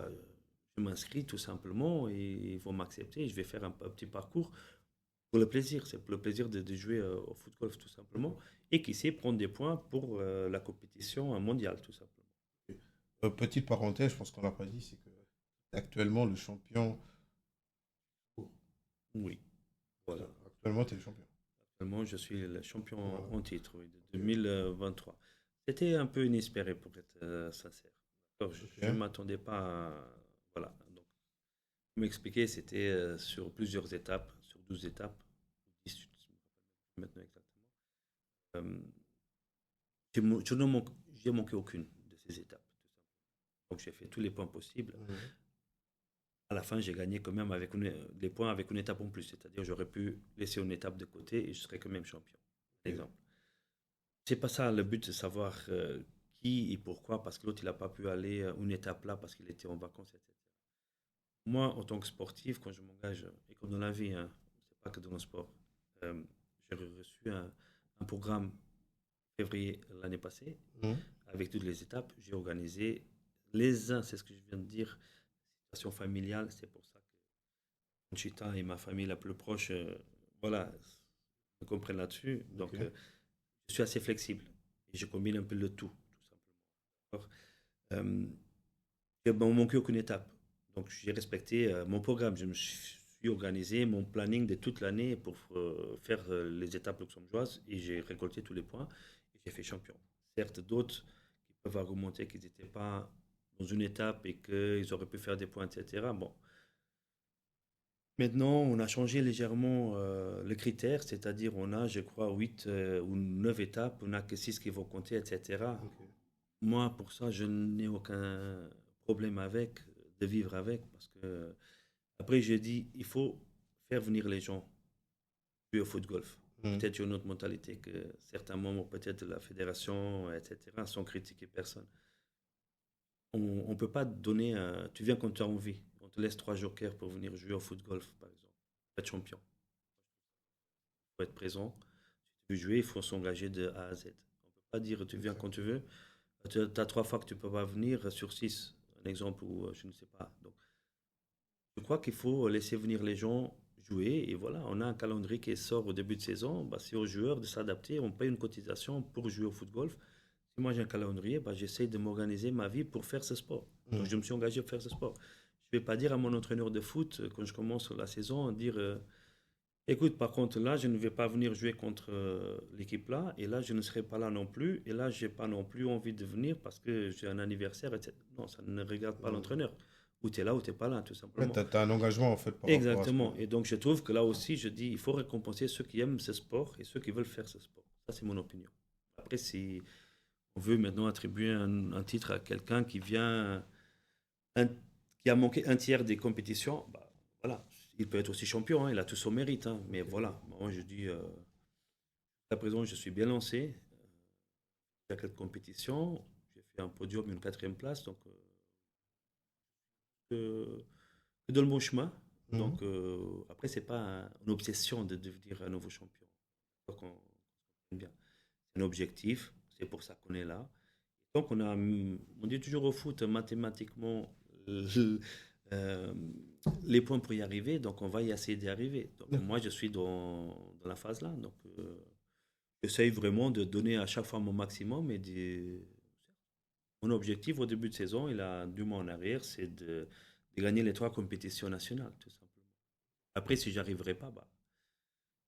je m'inscris tout simplement et ils vont m'accepter. Je vais faire un petit parcours pour le plaisir. C'est pour le plaisir de jouer au foot golf, tout simplement. Et qui sait prendre des points pour la compétition mondiale, tout simplement. Petite parenthèse, je pense qu'on l'a pas dit, c'est que actuellement le champion. Oui, voilà. Actuellement, tu es le champion. Actuellement, je suis le champion Voilà. en titre oui, de 2023. C'était un peu inespéré pour être sincère. Alors, je Ok. ne m'attendais pas à... Voilà. Donc, pour m'expliquer, c'était sur plusieurs étapes, sur 12 étapes, 10, je ne me rappelle plus maintenant exactement. Euh, j'ai manqué aucune de ces étapes, tout simplement. Donc, j'ai fait tous les points possibles. Mhm. À la fin, j'ai gagné quand même avec des points avec une étape en plus. C'est-à-dire, j'aurais pu laisser une étape de côté et je serais quand même champion. Par Ok. exemple. C'est pas ça le but, de savoir qui et pourquoi, parce que l'autre, il n'a pas pu aller une étape là parce qu'il était en vacances, etc. Moi, en tant que sportif, quand je m'engage, et comme dans la vie, hein, c'est pas que dans le sport, j'ai reçu un programme février l'année passée, Mhm. avec toutes les étapes. J'ai organisé les uns, c'est ce que je viens de dire, situation familiale. C'est pour ça que Conchita et ma famille la plus proche, voilà, me comprennent là-dessus. Donc, Ok. je suis assez flexible et je combine un peu le tout simplement. Euh, il ne manquait aucune étape. Donc, j'ai respecté mon programme. Je me suis organisé mon planning de toute l'année pour faire les étapes luxembourgeoises et j'ai récolté tous les points et j'ai fait champion. Certes, d'autres qui peuvent argumenter qu'ils n'étaient pas dans une étape et qu'ils auraient pu faire des points, etc. Bon, maintenant, on a changé légèrement le critère, c'est-à-dire on a, je crois, 8 ou 9 étapes, on n'a que 6 qui vont compter, etc. Ok. Moi, pour ça, je n'ai aucun problème avec, de vivre avec, parce que après, je dis, il faut faire venir les gens jouer au foot golf. Mhm. Peut-être une autre mentalité que certains membres, peut-être de la fédération, etc., sans critiquer personne. On ne peut pas te donner, tu viens quand tu as envie. On te laisse 3 jokers pour venir jouer au foot golf, par exemple. Être champion. Il faut être présent. Si tu veux jouer, il faut s'engager de A à Z. On ne peut pas dire, tu viens quand tu Exactement. veux. Tu as 3 fois que tu ne peux pas venir sur 6. Un exemple où je ne sais pas. Donc, je crois qu'il faut laisser venir les gens jouer. Et voilà, on a un calendrier qui sort au début de saison. Bah, c'est aux joueurs de s'adapter. On paye une cotisation pour jouer au foot golf. Si moi j'ai un calendrier, bah, j'essaie de m'organiser ma vie pour faire ce sport. Donc Mhm. je me suis engagé pour faire ce sport. Je ne vais pas dire à mon entraîneur de foot, quand je commence la saison, dire écoute, par contre, là, je ne vais pas venir jouer contre l'équipe là. Et là, je ne serai pas là non plus. Et là, je n'ai pas non plus envie de venir parce que j'ai un anniversaire, etc. Non, ça ne regarde pas Mhm. l'entraîneur. Ou tu es là ou tu n'es pas là, tout Ouais, simplement. t'as un engagement en fait par rapport à ce que. Exactement. Et donc, je trouve que là aussi, je dis, il faut récompenser ceux qui aiment ce sport et ceux qui veulent faire ce sport. Ça, c'est mon opinion. Après, si on veut maintenant attribuer un titre à quelqu'un qui vient, un- qui a manqué un tiers des compétitions, bah, voilà. Il peut être aussi champion, hein, il a tout son mérite. Hein. Mais Ok. voilà, moi, je dis, à présent, je suis bien lancé. Il y a quelques compétitions. J'ai fait un podium, une 4e place. Donc, euh, dans le bon chemin. Mhm. Donc, après, c'est pas une obsession de devenir un nouveau champion. Faut qu'on comprenne bien. C'est un objectif. C'est pour ça qu'on est là. Donc, on dit toujours au foot, mathématiquement, euh, les points pour y arriver. Donc, on va y essayer d'y arriver. Donc, D'accord. moi, je suis dans la phase là. Donc, j'essaye vraiment de donner à chaque fois mon maximum. Mon objectif au début de saison, il a 2 mois en arrière, c'est de gagner les 3 compétitions nationales, tout simplement. Après, si j'arriverai pas, bah,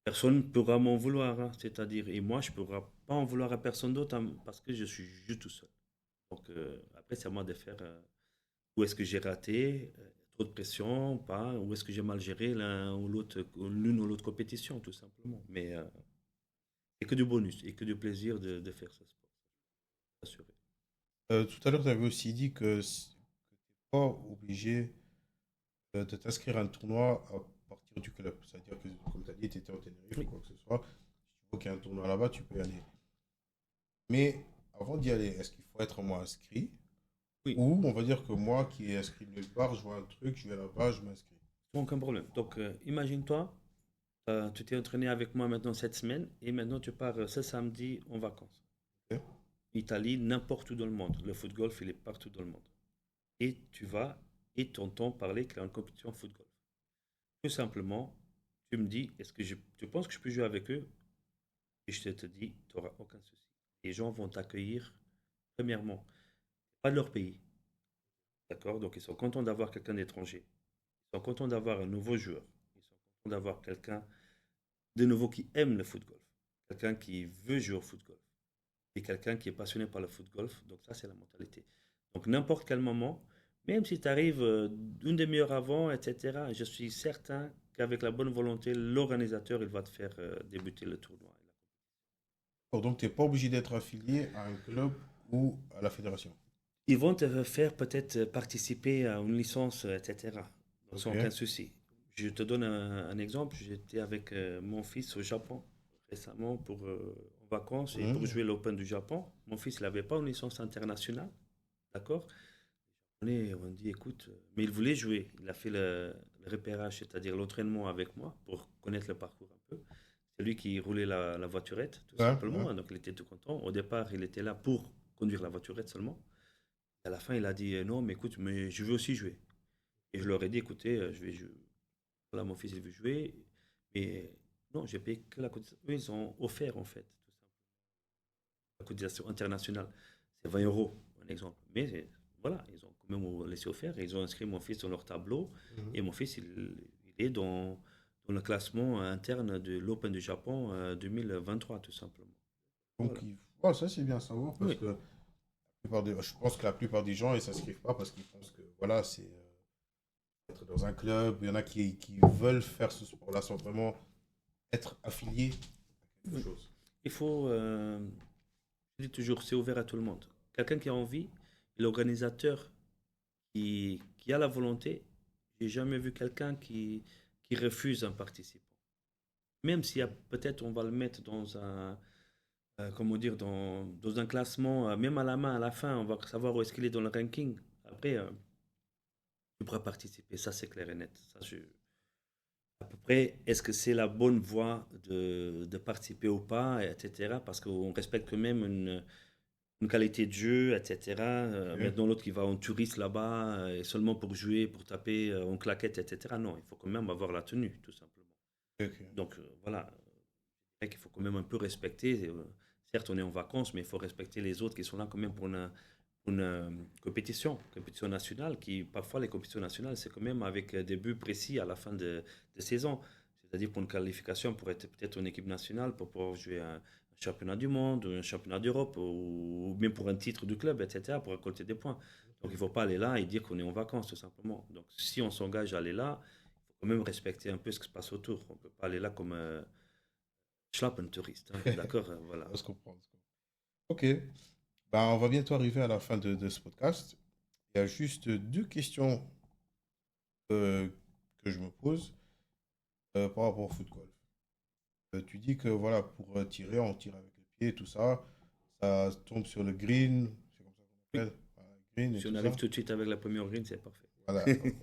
personne ne pourra m'en vouloir. Hein. C'est-à-dire, et moi, je ne pourrai pas en vouloir à personne d'autre hein, parce que je suis juste tout seul. Donc, après, c'est à moi de faire où est-ce que j'ai raté, trop de pression, pas, où est-ce que j'ai mal géré l'une ou l'autre compétition, tout simplement. Mais c'est que du bonus et que du plaisir de faire ce sport. Assuré. Tout à l'heure, tu avais aussi dit que tu n'es pas obligé de t'inscrire à un tournoi à partir du club. C'est-à-dire que, comme tu as dit, tu étais au Tenerife ou Oui, quoi que ce soit. Si tu vois qu'il y a un tournoi là-bas, tu peux y aller. Mais avant d'y aller, est-ce qu'il faut être moi inscrit? oui, Ou on va dire que moi qui est inscrit nulle part, je vois un truc, je vais là-bas, je m'inscris. aucun problème. Donc, imagine-toi, tu t'es entraîné avec moi maintenant cette semaine et maintenant tu pars ce samedi en vacances. Ok. Italie, n'importe où dans le monde. Le foot golf, il est partout dans le monde. Et tu vas et t'entends parler qu'il y a une compétition de foot golf. Tout simplement, tu me dis, tu penses que je peux jouer avec eux? Et je te dis, tu n'auras aucun souci. Les gens vont t'accueillir, premièrement, pas de leur pays. D'accord? Donc, ils sont contents d'avoir quelqu'un d'étranger. Ils sont contents d'avoir un nouveau joueur. Ils sont contents d'avoir quelqu'un de nouveau qui aime le foot golf. Quelqu'un qui veut jouer au foot golf. Et quelqu'un qui est passionné par le foot golf. Donc, ça, c'est la mentalité. Donc, n'importe quel moment, même si tu arrives une demi-heure avant, etc., je suis certain qu'avec la bonne volonté, l'organisateur, il va te faire débuter le tournoi. Oh, donc, tu n'es pas obligé d'être affilié à un club ou à la fédération. Ils vont te faire peut-être participer à une licence, etc. Donc, Ok. sans aucun souci. Je te donne un exemple. J'étais avec mon fils au Japon récemment en vacances et pour Mhm. jouer l'Open du Japon. Mon fils, il n'avait pas une licence internationale. D'accord? On dit, écoute, mais il voulait jouer. Il a fait le repérage, c'est-à-dire l'entraînement avec moi pour connaître le parcours un peu. c'est lui qui roulait la voiturette, tout Ouais, simplement. ouais. Donc, il était tout content. Au départ, il était là pour conduire la voiturette seulement. À la fin, il a dit non, mais écoute, mais je veux aussi jouer. Et je leur ai dit écoutez, je vais jouer. Là, mon fils, il veut jouer. Mais non, j'ai payé que la cotisation. Eux, ils ont offert, en fait, tout simplement. La cotisation internationale, c'est 20 euros, un exemple. Mais voilà, ils ont quand même laissé offert. Et ils ont inscrit mon fils dans leur tableau. Mhm. Et mon fils, il est dans le classement interne de l'Open du Japon 2023, tout simplement. Donc, Voilà. ça, c'est bien à savoir parce Oui, que je pense que la plupart des gens, ils s'inscrivent pas parce qu'ils pensent que, voilà, c'est être dans un club. Il y en a qui veulent faire ce sport-là sans vraiment être affiliés à quelque oui. chose. Il faut, je dis toujours, c'est ouvert à tout le monde. Quelqu'un qui a envie, et l'organisateur qui a la volonté, j'ai jamais vu quelqu'un qui refuse un participant. Même s'il y a peut-être, on va le mettre dans un, comment dire, dans un classement, même à la main, à la fin, on va savoir où est-ce qu'il est dans le ranking. Après, tu pourras participer, ça c'est clair et net. Ça, à peu près, est-ce que c'est la bonne voie de participer ou pas, etc. Parce qu'on respecte quand même une qualité de jeu, etc. Ok. Maintenant, l'autre qui va en touriste là-bas, et seulement pour jouer, pour taper en claquette, etc. Non, il faut quand même avoir la tenue, tout simplement. Ok. Donc, voilà, c'est vrai qu'il faut quand même un peu respecter. Certes, on est en vacances, mais il faut respecter les autres qui sont là quand même pour une compétition nationale, qui parfois les compétitions nationales, c'est quand même avec des buts précis à la fin de saison. C'est-à-dire pour une qualification, pour être peut-être en équipe nationale, pour pouvoir jouer un championnat du monde, un championnat d'Europe, ou même pour un titre du club, etc., pour récolter des points. Donc il ne faut pas aller là et dire qu'on est en vacances, tout simplement. Donc si on s'engage à aller là, il faut quand même respecter un peu ce qui se passe autour. On ne peut pas aller là comme un schlappen touriste, hein. D'accord, voilà. On se comprend. Ok. Ben, on va bientôt arriver à la fin de ce podcast. Il y a juste deux questions euh, que je me pose par rapport au football. Tu dis que voilà, pour tirer, on tire avec les pieds, tout ça. Ça tombe sur le green, c'est comme ça qu'on Oui. appelle, voilà, green et Si on tout arrive ça. tout de suite avec la première green, c'est parfait. Voilà. Donc,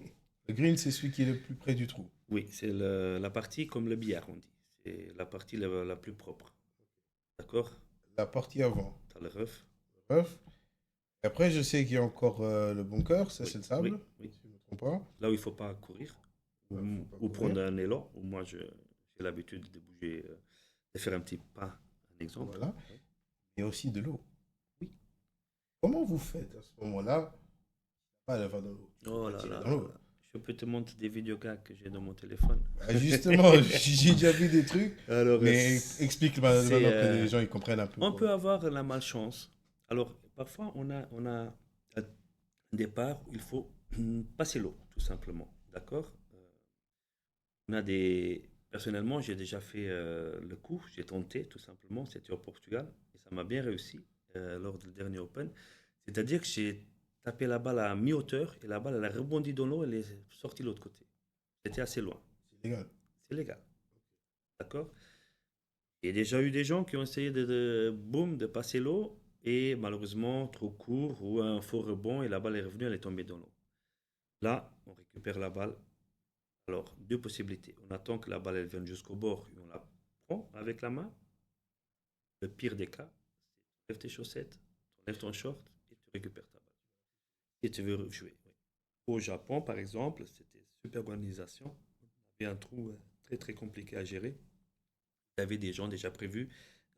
le green, c'est celui qui est le plus près du trou. Oui, c'est la partie comme le billard, on dit. C'est la partie la plus propre. D'accord? La partie avant, T'as le ref. rough. Et après, je sais qu'il y a encore le bunker, ça Oui, c'est le oui, sable, oui. si je ne me trompe pas. Là où il ne faut pas courir Il ne faut pas ou courir. prendre un élan. Ou moi, j'ai l'habitude de bouger, de faire un petit pas, un exemple. Voilà. Oui. Il y a aussi de l'eau. Oui. Comment vous faites à ce moment-là? Pas elle va dans l'eau. Tu peux Oh pas là tirer là dans là l'eau. là. Je peux te montrer des vidéos que j'ai dans mon téléphone. Bah, justement, j'ai déjà vu des trucs, Alors, mais explique c'est, maintenant que les gens ils comprennent un peu on quoi. peut avoir la malchance. Alors, parfois, on a un départ où il faut passer l'eau, tout simplement. D'accord? On a des. Personnellement, j'ai déjà fait le coup, j'ai tenté tout simplement, c'était au Portugal, et ça m'a bien réussi lors du dernier Open. C'est-à-dire que j'ai tapé la balle à mi-hauteur et la balle elle a rebondi dans l'eau et elle est sortie de l'autre côté. C'était assez loin. C'est légal. C'est légal, d'accord? Il y a déjà eu des gens qui ont essayé boum, de passer l'eau et malheureusement trop court ou un faux rebond et la balle est revenue, elle est tombée dans l'eau. Là, on récupère la balle. Alors, deux possibilités. On attend que la balle elle vienne jusqu'au bord et on la prend avec la main. Le pire des cas, tu lèves tes chaussettes, tu enlèves ton short et tu récupères ta balle. Et tu veux jouer. Oui. Au Japon, par exemple, c'était super organisation. Il y avait un trou très très compliqué à gérer. Il y avait des gens déjà prévus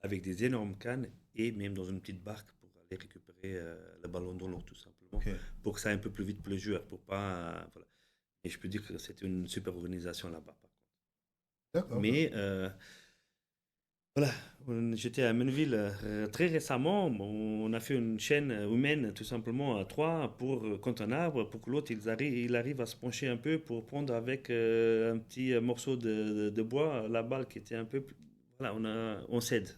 avec des énormes cannes et même dans une petite barque pour aller récupérer le ballon dans l'eau, tout simplement. Ok. Pour que ça aille un peu plus vite pour les joueurs. Pour pas, voilà. Et je peux dire que c'était une super organisation là-bas. D'accord, Mais d'accord. voilà, j'étais à Menville très récemment. Bon, on a fait une chaîne humaine tout simplement à trois pour contre un arbre pour que l'autre il arrive à se pencher un peu pour prendre avec un petit morceau de bois la balle qui était un peu voilà, on cède.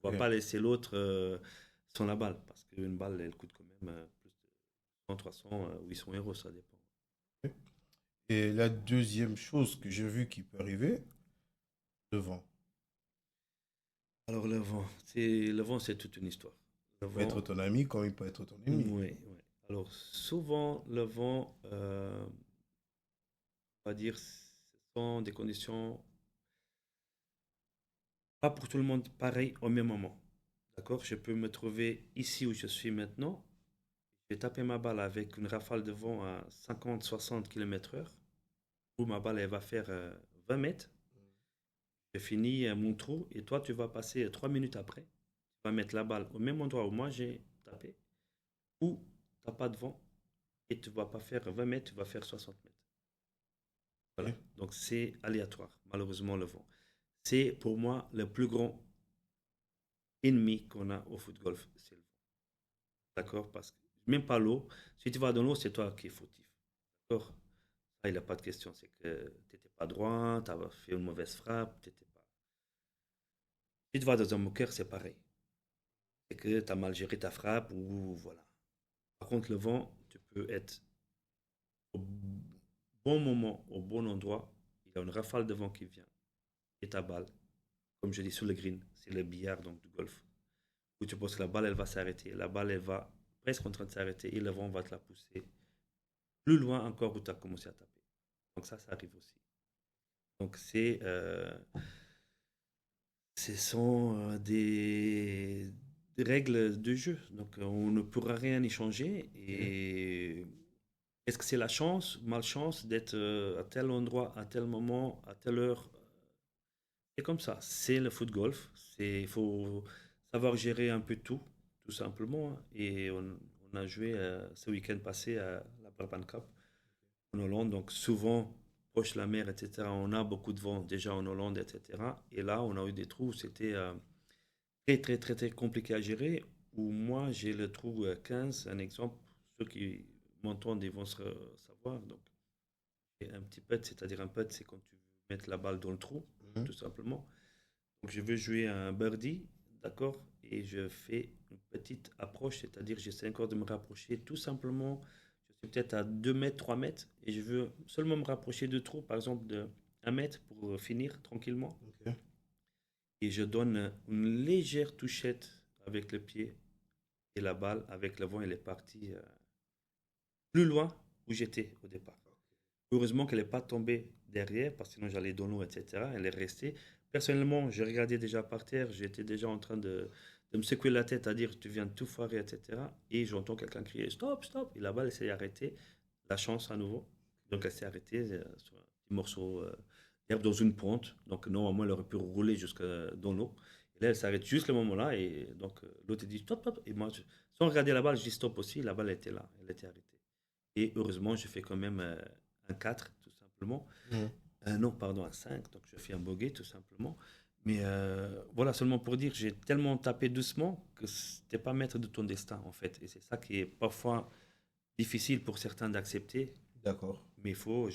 On va Ok. pas laisser l'autre sans la balle parce qu'une balle elle coûte quand même plus de 100, 300, 800 euros, ça dépend. Et la deuxième chose que j'ai vu qui peut arriver, le vent. Alors le vent c'est toute une histoire. Le Il peut être vent, ton ami comme il peut être ton ennemi. oui, oui. Alors, souvent, le vent, on va dire, ce sont des conditions Pas pour tout le monde pareil au même moment. D'accord? Je peux me trouver ici où je suis maintenant. Je vais taper ma balle avec une rafale de vent à 50-60 km/h, où ma balle elle va faire 20 mètres. J'ai fini mon trou et toi tu vas passer 3 minutes après. Tu vas mettre la balle au même endroit où moi j'ai tapé, où tu n'as pas de vent et tu ne vas pas faire 20 mètres, tu vas faire 60 mètres. Voilà. Ok. Donc c'est aléatoire, malheureusement le vent. C'est pour moi le plus grand ennemi qu'on a au foot golf, c'est le vent. D'accord? Parce que même pas l'eau. Si tu vas dans l'eau, c'est toi qui es fautif. D'accord? Ça, il n'y a pas de question. C'est que tu n'étais pas droit, tu as fait une mauvaise frappe, t'étais pas. Si tu vas dans un bunker, c'est pareil. C'est que tu as mal géré ta frappe ou voilà. Par contre, le vent, tu peux être au bon moment, au bon endroit. Il y a une rafale de vent qui vient et ta balle, comme je dis sur le green, c'est le billard donc du golf, où tu penses que la balle, elle va s'arrêter. La balle, elle va presque en train de s'arrêter et le vent va te la pousser plus loin encore où tu as commencé à taper. Donc ça arrive aussi. Donc ce sont des règles de jeu. Donc on ne pourra rien y changer. Et est-ce que c'est la chance, malchance d'être à tel endroit, à tel moment, à telle heure? C'est comme ça. C'est le foot golf. Il faut savoir gérer un peu tout simplement, hein. Et on a joué ce week-end passé à la Brabant Cup en Hollande. Donc souvent, proche de la mer, etc., on a beaucoup de vent déjà en Hollande, etc. Et là, on a eu des trous. C'était très, très, très, très compliqué à gérer. Où moi, j'ai le trou 15, un exemple. Ceux qui m'entendent, ils vont savoir. Donc, j'ai un petit putt, c'est-à-dire un putt, c'est quand tu veux mettre la balle dans le trou, Mhm. tout simplement. Donc, je veux jouer un birdie, d'accord? Et je fais une petite approche, c'est-à-dire j'essaie encore de me rapprocher tout simplement. Je suis peut-être à 2 mètres, 3 mètres, et je veux seulement me rapprocher de trou, par exemple de 1 mètre pour finir tranquillement. Ok. Et je donne une légère touchette avec le pied et la balle, avec le vent, elle est partie plus loin où j'étais au départ. Heureusement qu'elle n'est pas tombée derrière, parce que sinon j'allais dans l'eau, etc. Elle est restée. Personnellement, je regardais déjà par terre, j'étais déjà en train de me secouer la tête à dire tu viens de tout foirer, etc. Et j'entends quelqu'un crier stop, stop. Et la balle, elle s'est arrêtée. La chance à nouveau. Donc elle s'est arrêtée sur un petit morceau d'herbe dans une pente. Donc normalement, elle aurait pu rouler jusque dans l'eau. Et là, elle s'arrête juste le moment-là. Et donc l'autre dit stop, stop. Et moi, sans regarder la balle, je dis stop aussi. La balle était là. Elle était arrêtée. Et heureusement, je fais quand même un 4, tout simplement. Mhm. Non, pardon, un 5. Donc, je fais un bogey, tout simplement. Mais voilà, seulement pour dire, j'ai tellement tapé doucement que c'était pas maître de ton destin, en fait. Et c'est ça qui est parfois difficile pour certains d'accepter. D'accord. Mais il faut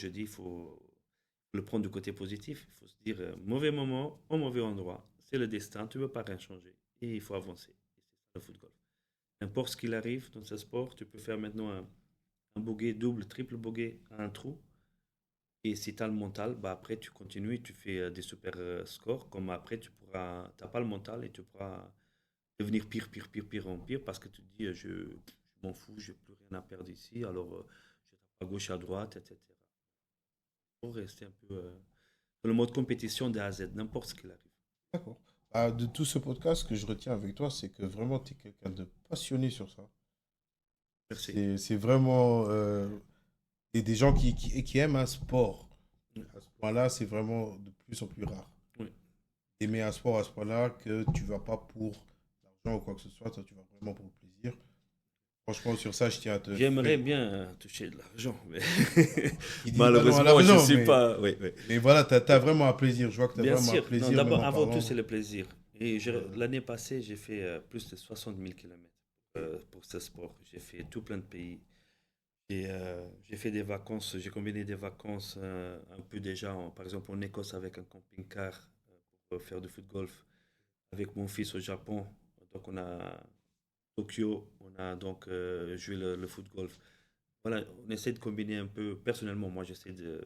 le prendre du côté positif. Il faut se dire, mauvais moment, au mauvais endroit. C'est le destin, tu ne peux pas rien changer. Et il faut avancer. Et c'est ça le football. N'importe ce qu'il arrive dans ce sport, tu peux faire maintenant un bogey, double, triple bogey à un trou. Et si tu as le mental, bah après tu continues, tu fais des super scores. Comme après, t'as pas le mental et tu pourras devenir pire, pire, pire, pire en pire parce que tu te dis je m'en fous, je n'ai plus rien à perdre ici. Alors je tape à gauche, à droite, etc. Pour rester un peu dans le mode compétition de A à Z, n'importe ce qu'il arrive. D'accord. Ah, de tout ce podcast, ce que je retiens avec toi, c'est que vraiment, tu es quelqu'un de passionné sur ça. Merci. C'est vraiment des gens qui aiment un sport. Oui, À ce point-là, c'est vraiment de plus en plus rare. oui. Aimer un sport à ce point-là que tu vas pas pour l'argent ou quoi que ce soit, toi, tu vas vraiment pour le plaisir. Franchement, sur ça, je tiens à te J'aimerais féliciter. bien toucher de l'argent, mais Il dit pas non à malheureusement, je ne l'argent, suis pas. Oui, oui. mais voilà, tu as vraiment un plaisir. Je vois que tu as Bien vraiment un sûr. Non, plaisir, même d'abord, en avant tout, c'est parlant. le plaisir. Et Euh, l'année passée, j'ai fait plus de 60 000 kilomètres pour ce sport. J'ai fait tout plein de pays. J'ai fait des vacances, j'ai combiné des vacances un peu déjà, par exemple en Écosse avec un camping-car pour faire du foot golf. Avec mon fils au Japon, donc on a Tokyo, on a donc joué le foot golf. Voilà, on essaie de combiner un peu. Personnellement, moi, j'essaie de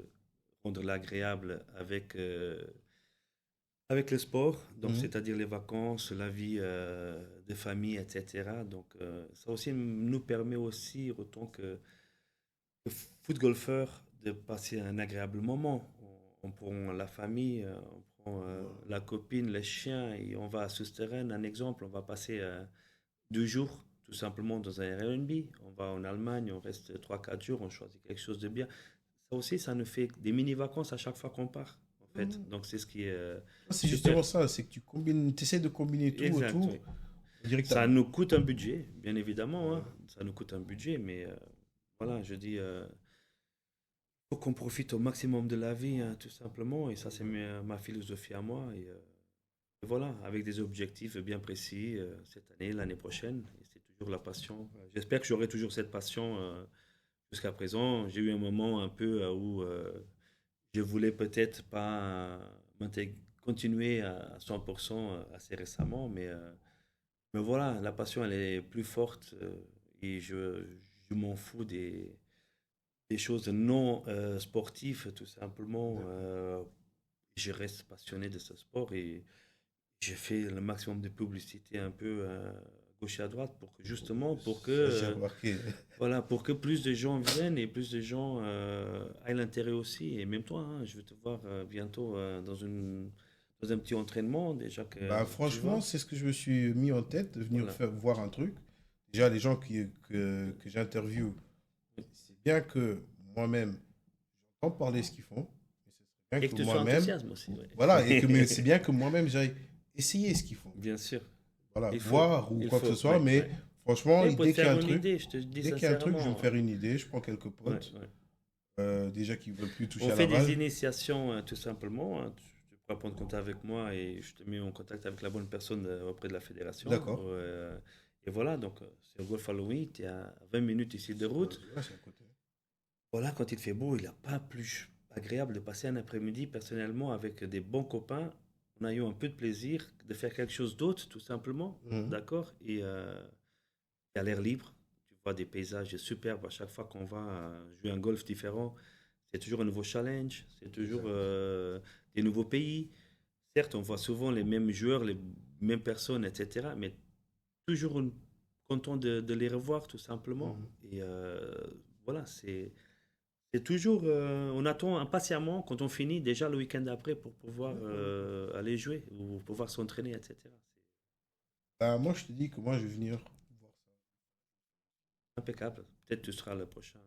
rendre l'agréable avec le sport, donc mhm. c'est-à-dire les vacances, la vie de famille, etc. Donc ça aussi nous permet aussi, autant que foot golfeur, de passer un agréable moment. On prend la famille, on prend la copine, les chiens, et on va à Soesteren, un exemple, on va passer 2 jours tout simplement dans un Airbnb. On va en Allemagne, on reste 3-4 jours, on choisit quelque chose de bien. Ça aussi, ça nous fait des mini-vacances à chaque fois qu'on part, en fait. Mhm. Donc, c'est ce qui est C'est super. justement ça, c'est que tu combines, tu essaies de combiner tout Exact, autour. oui. On dirait que Ça nous coûte un budget, bien évidemment, hein. Ouais. Ça nous coûte un budget, mais voilà, je dis, faut qu'on profite au maximum de la vie, hein, tout simplement. Et ça, c'est ma philosophie à moi. Et voilà, avec des objectifs bien précis, cette année, l'année prochaine. Et c'est toujours la passion. J'espère que j'aurai toujours cette passion jusqu'à présent. J'ai eu un moment un peu où je voulais peut-être pas continuer à 100% assez récemment, mais voilà, la passion, elle est plus forte et je m'en fous des choses non sportives, tout simplement. D'accord. Je reste passionné de ce sport et j'ai fait le maximum de publicité un peu gauche et à droite pour que justement Ça, j'ai remarqué. voilà, pour que plus de gens viennent et plus de gens aient l'intérêt aussi. Et même toi, hein, je vais te voir bientôt dans un petit entraînement déjà que Bah, tu franchement, vas. c'est ce que je me suis mis en tête, de venir Voilà. faire voir un truc. Déjà, les gens que j'interviewe, c'est bien que moi-même, j'entends parler ce qu'ils font. Mais ce serait bien Et que que tu sois moi-même, enthousiaste aussi. voilà, mais Ouais. c'est bien que moi-même, j'aille essayer ce qu'ils font. Bien sûr, Voilà, il faut. voir ou Il quoi que ce faut, soit. oui. Mais Ouais. franchement, Et pour te dès qu'il y a faire un une truc, idée, je te dis dès qu'il y a un truc, je vais me sincèrement. faire une idée. Je prends quelques Ouais, potes, ouais. déjà qui ne veulent plus toucher On à fait la des balle. initiations tout simplement, hein. Tu pourras prendre contact avec moi et je te mets en contact avec la bonne personne auprès de la fédération. D'accord. Et voilà, donc c'est au Golf Halloween, tu es à 20 minutes ici de route. Ouais, c'est à côté. Voilà, quand il fait beau, il n'y a pas plus agréable de passer un après-midi personnellement avec des bons copains. On a eu un peu de plaisir de faire quelque chose d'autre, tout simplement, Mhm. d'accord? Et à l'air libre, tu vois des paysages superbes à chaque fois qu'on va jouer un golf différent. C'est toujours un nouveau challenge, c'est toujours Exact. des nouveaux pays. Certes, on voit souvent les mêmes joueurs, les mêmes personnes, etc. Mais toujours content de les revoir, tout simplement. Mhm. Et voilà, c'est toujours. On attend impatiemment quand on finit déjà le week-end après pour pouvoir D'accord, d'accord. aller jouer ou pouvoir s'entraîner, etc. Bah, moi, je te dis que moi, je vais venir voir ça. C'est impeccable. Peut-être tu seras le prochain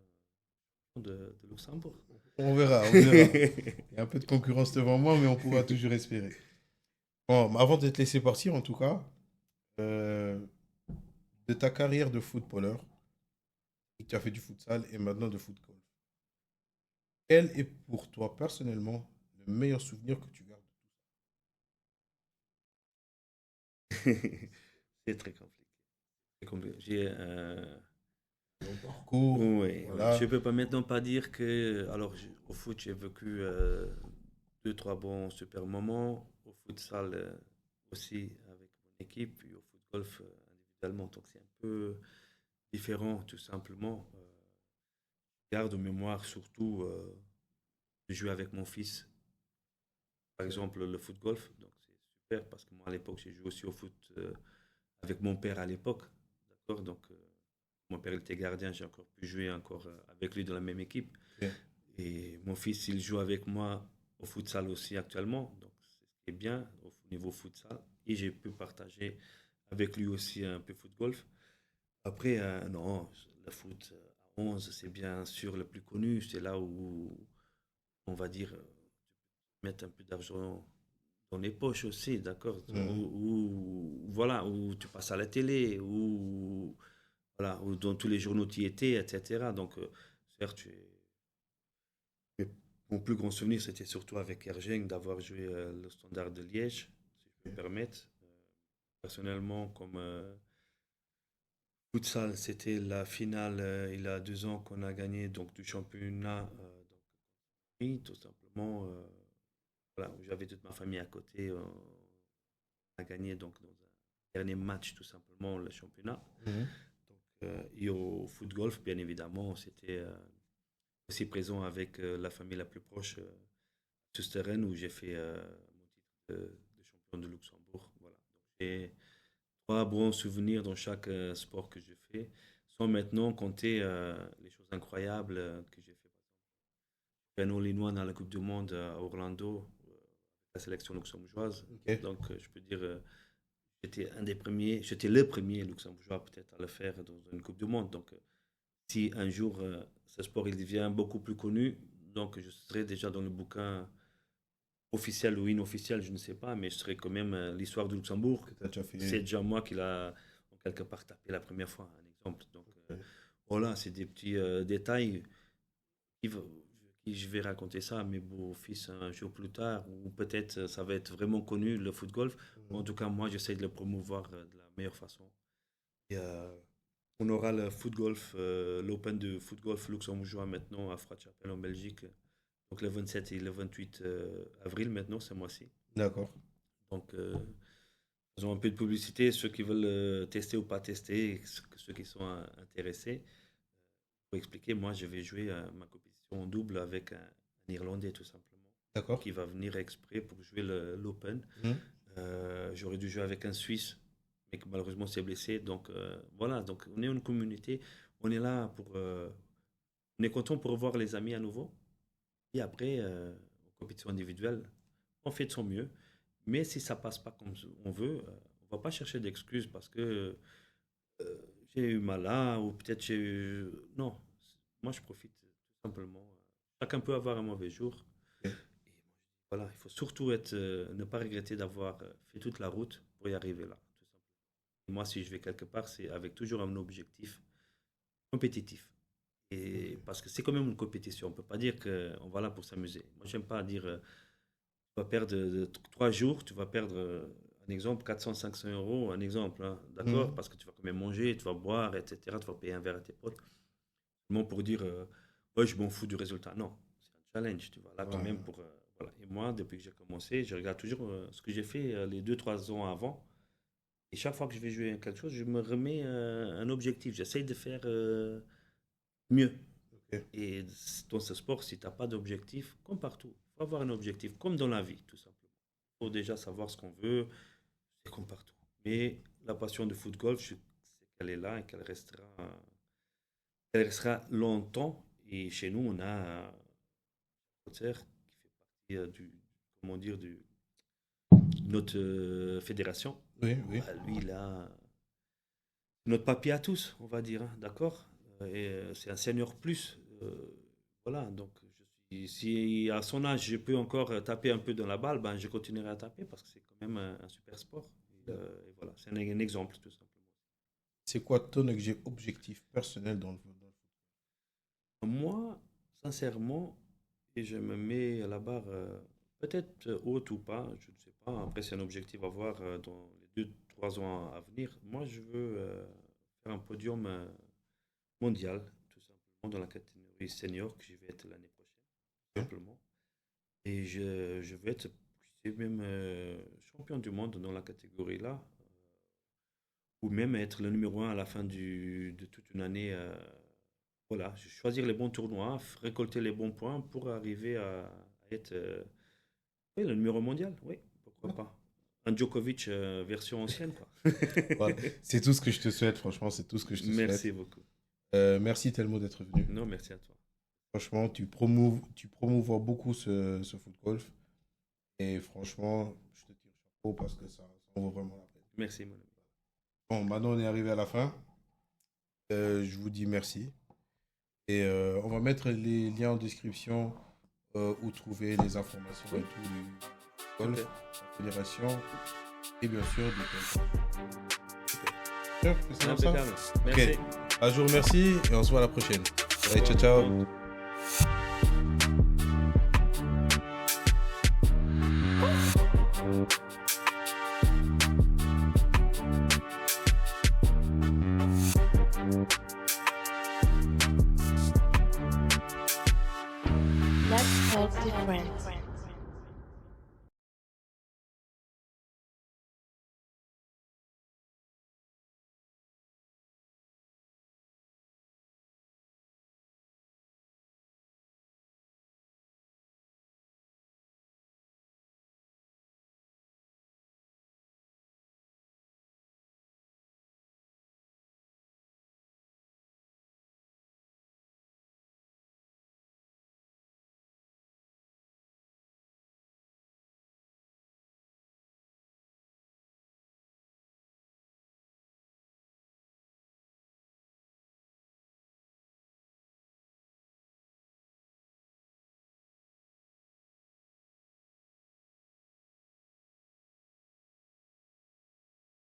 de Luxembourg. On verra, on verra. Il y a un peu de concurrence devant moi, mais on pourra toujours espérer. Bon, mais avant de te laisser partir, en tout cas, euh, de ta carrière de footballeur, tu as fait du futsal et maintenant de football. Quel est pour toi personnellement le meilleur souvenir que tu gardes? C'est très compliqué. C'est compliqué. J'ai Ton parcours, oui, oui. Je voilà. peux pas maintenant pas dire que. Alors, au foot, j'ai vécu 2, 3 bons super moments. Au futsal aussi avec mon équipe. Puis au foot golf individuellement. Donc, c'est un peu différent, tout simplement. Je garde en mémoire surtout de jouer avec mon fils. Par exemple, le foot golf. Donc, c'est super parce que moi, à l'époque, j'ai joué aussi au foot avec mon père à l'époque. D'accord? Donc, mon père il était gardien. J'ai encore pu jouer encore avec lui dans la même équipe. Ok. Et mon fils, il joue avec moi au futsal aussi actuellement. Donc, c'est ce qui est bien au niveau futsal. Et j'ai pu partager avec lui aussi un peu foot golf. Après, non, le foot à 11, c'est bien sûr le plus connu. C'est là où, on va dire, mettre un peu d'argent dans les poches aussi, d'accord? Mhm. Voilà, où tu passes à la télé, où, voilà, où dans tous les journaux tu y étais, etc. Donc, certes, mais mon plus grand souvenir, c'était surtout avec Ergeng d'avoir joué le Standard de Liège, si je peux me permettre. Personnellement, comme futsal, c'était la finale il y a 2 ans qu'on a gagné donc, du championnat. Donc, oui, tout simplement, voilà, où j'avais toute ma famille à côté. On a gagné donc, dans un dernier match, tout simplement, le championnat. Mhm. Donc, et au foot golf, bien évidemment, c'était aussi présent avec la famille la plus proche. Soesteren où j'ai fait mon titre de champion de Luxembourg. Voilà. Donc, j'ai 3 bons souvenirs dans chaque sport que j'ai fait, sans maintenant compter les choses incroyables que j'ai fait. J'ai fait un all-in-one dans la Coupe du Monde à Orlando, la sélection luxembourgeoise. Okay. Donc, je peux dire, j'étais le premier luxembourgeois peut-être à le faire dans une Coupe du Monde. Donc, si un jour ce sport il devient beaucoup plus connu, donc je serai déjà dans le bouquin officiel ou inofficiel, je ne sais pas, mais je serai quand même l'histoire du Luxembourg. C'est déjà moi qui l'a en quelque part tapé la première fois, un exemple. Donc, voilà, c'est des petits détails qui je vais raconter ça à mes beaux-fils un jour plus tard, ou peut-être ça va être vraiment connu, le foot golf. En tout cas, moi, j'essaie de le promouvoir de la meilleure façon. Et, on aura le foot golf, l'Open de foot golf luxembourgeois maintenant à Fratchapelle en Belgique. Donc le 27 et le 28 avril maintenant, ce mois-ci. D'accord. Donc, faisons un peu de publicité, ceux qui veulent tester ou pas tester, ceux qui sont intéressés. Pour expliquer, moi, je vais jouer ma compétition en double avec un Irlandais, tout simplement. D'accord. Qui va venir exprès pour jouer l'Open. J'aurais dû jouer avec un Suisse, mais que malheureusement s'est blessé. Donc, voilà, donc on est une communauté. On est là pour... on est content pour revoir les amis à nouveau. Et après, en compétition individuelle, on fait de son mieux. Mais si ça ne passe pas comme on veut, on ne va pas chercher d'excuses parce que j'ai eu mal là ou peut-être j'ai eu... Non, moi je profite tout simplement. Chacun peut avoir un mauvais jour. Et voilà, il faut surtout ne pas regretter d'avoir fait toute la route pour y arriver là. Tout simplement. Et moi, si je vais quelque part, c'est avec toujours un objectif compétitif. Et parce que c'est quand même une compétition. On ne peut pas dire qu'on va là pour s'amuser. Moi, je n'aime pas dire tu vas perdre 3 jours, tu vas perdre, un exemple, 400-500 euros, un exemple, hein, d'accord, parce que tu vas quand même manger, tu vas boire, etc. Tu vas payer un verre à tes potes. Seulement pour dire, ouais, je m'en fous du résultat. Non, c'est un challenge. Tu vas là quand même pour... voilà. Et moi, depuis que j'ai commencé, je regarde toujours ce que j'ai fait les 2-3 ans avant. Et chaque fois que je vais jouer quelque chose, je me remets un objectif. J'essaye de faire... mieux. Et dans ce sport, si tu n'as pas d'objectif, comme partout, il faut avoir un objectif, comme dans la vie, tout simplement. Il faut déjà savoir ce qu'on veut, c'est comme partout. Mais la passion de foot golf, c'est qu'elle est là et qu'elle restera longtemps. Et chez nous, on a un concert qui fait partie de notre fédération. Oui. Lui, il a notre papier à tous, on va dire, hein, d'accord? Et c'est un senior plus. Voilà, donc si à son âge je peux encore taper un peu dans la balle, ben, je continuerai à taper parce que c'est quand même un super sport. Et voilà, c'est un exemple tout simplement. C'est quoi ton objectif personnel dans le foot? Moi, sincèrement, et je me mets à la barre peut-être haute ou pas, je ne sais pas. Après, c'est un objectif à voir dans les 2-3 ans à venir. Moi, je veux faire un podium mondial, tout simplement, dans la catégorie senior que je vais être l'année prochaine, tout simplement. Et je vais être même champion du monde dans la catégorie là, ou même être le numéro 1 à la fin de toute une année. Voilà, choisir les bons tournois, récolter les bons points pour arriver à être le numéro mondial. Oui, pourquoi pas. Un Djokovic version ancienne, quoi. Ouais, c'est tout ce que je te souhaite, franchement, c'est tout ce que je te souhaite. Merci beaucoup. Merci Telmo d'être venu. Non, merci à toi. Franchement, tu promouvois beaucoup ce foot golf. Et franchement, je te tire chapeau parce que ça vaut vraiment la peine. Merci, mon ami. Bon, maintenant on est arrivé à la fin. Je vous dis merci. Et on va mettre les liens en description où trouver les informations et tout du golf, la fédération et bien sûr du golf. C'est comme ça? Merci. Ok. Je vous remercie et on se voit à la prochaine. Allez, ciao, ciao. Let's talk different.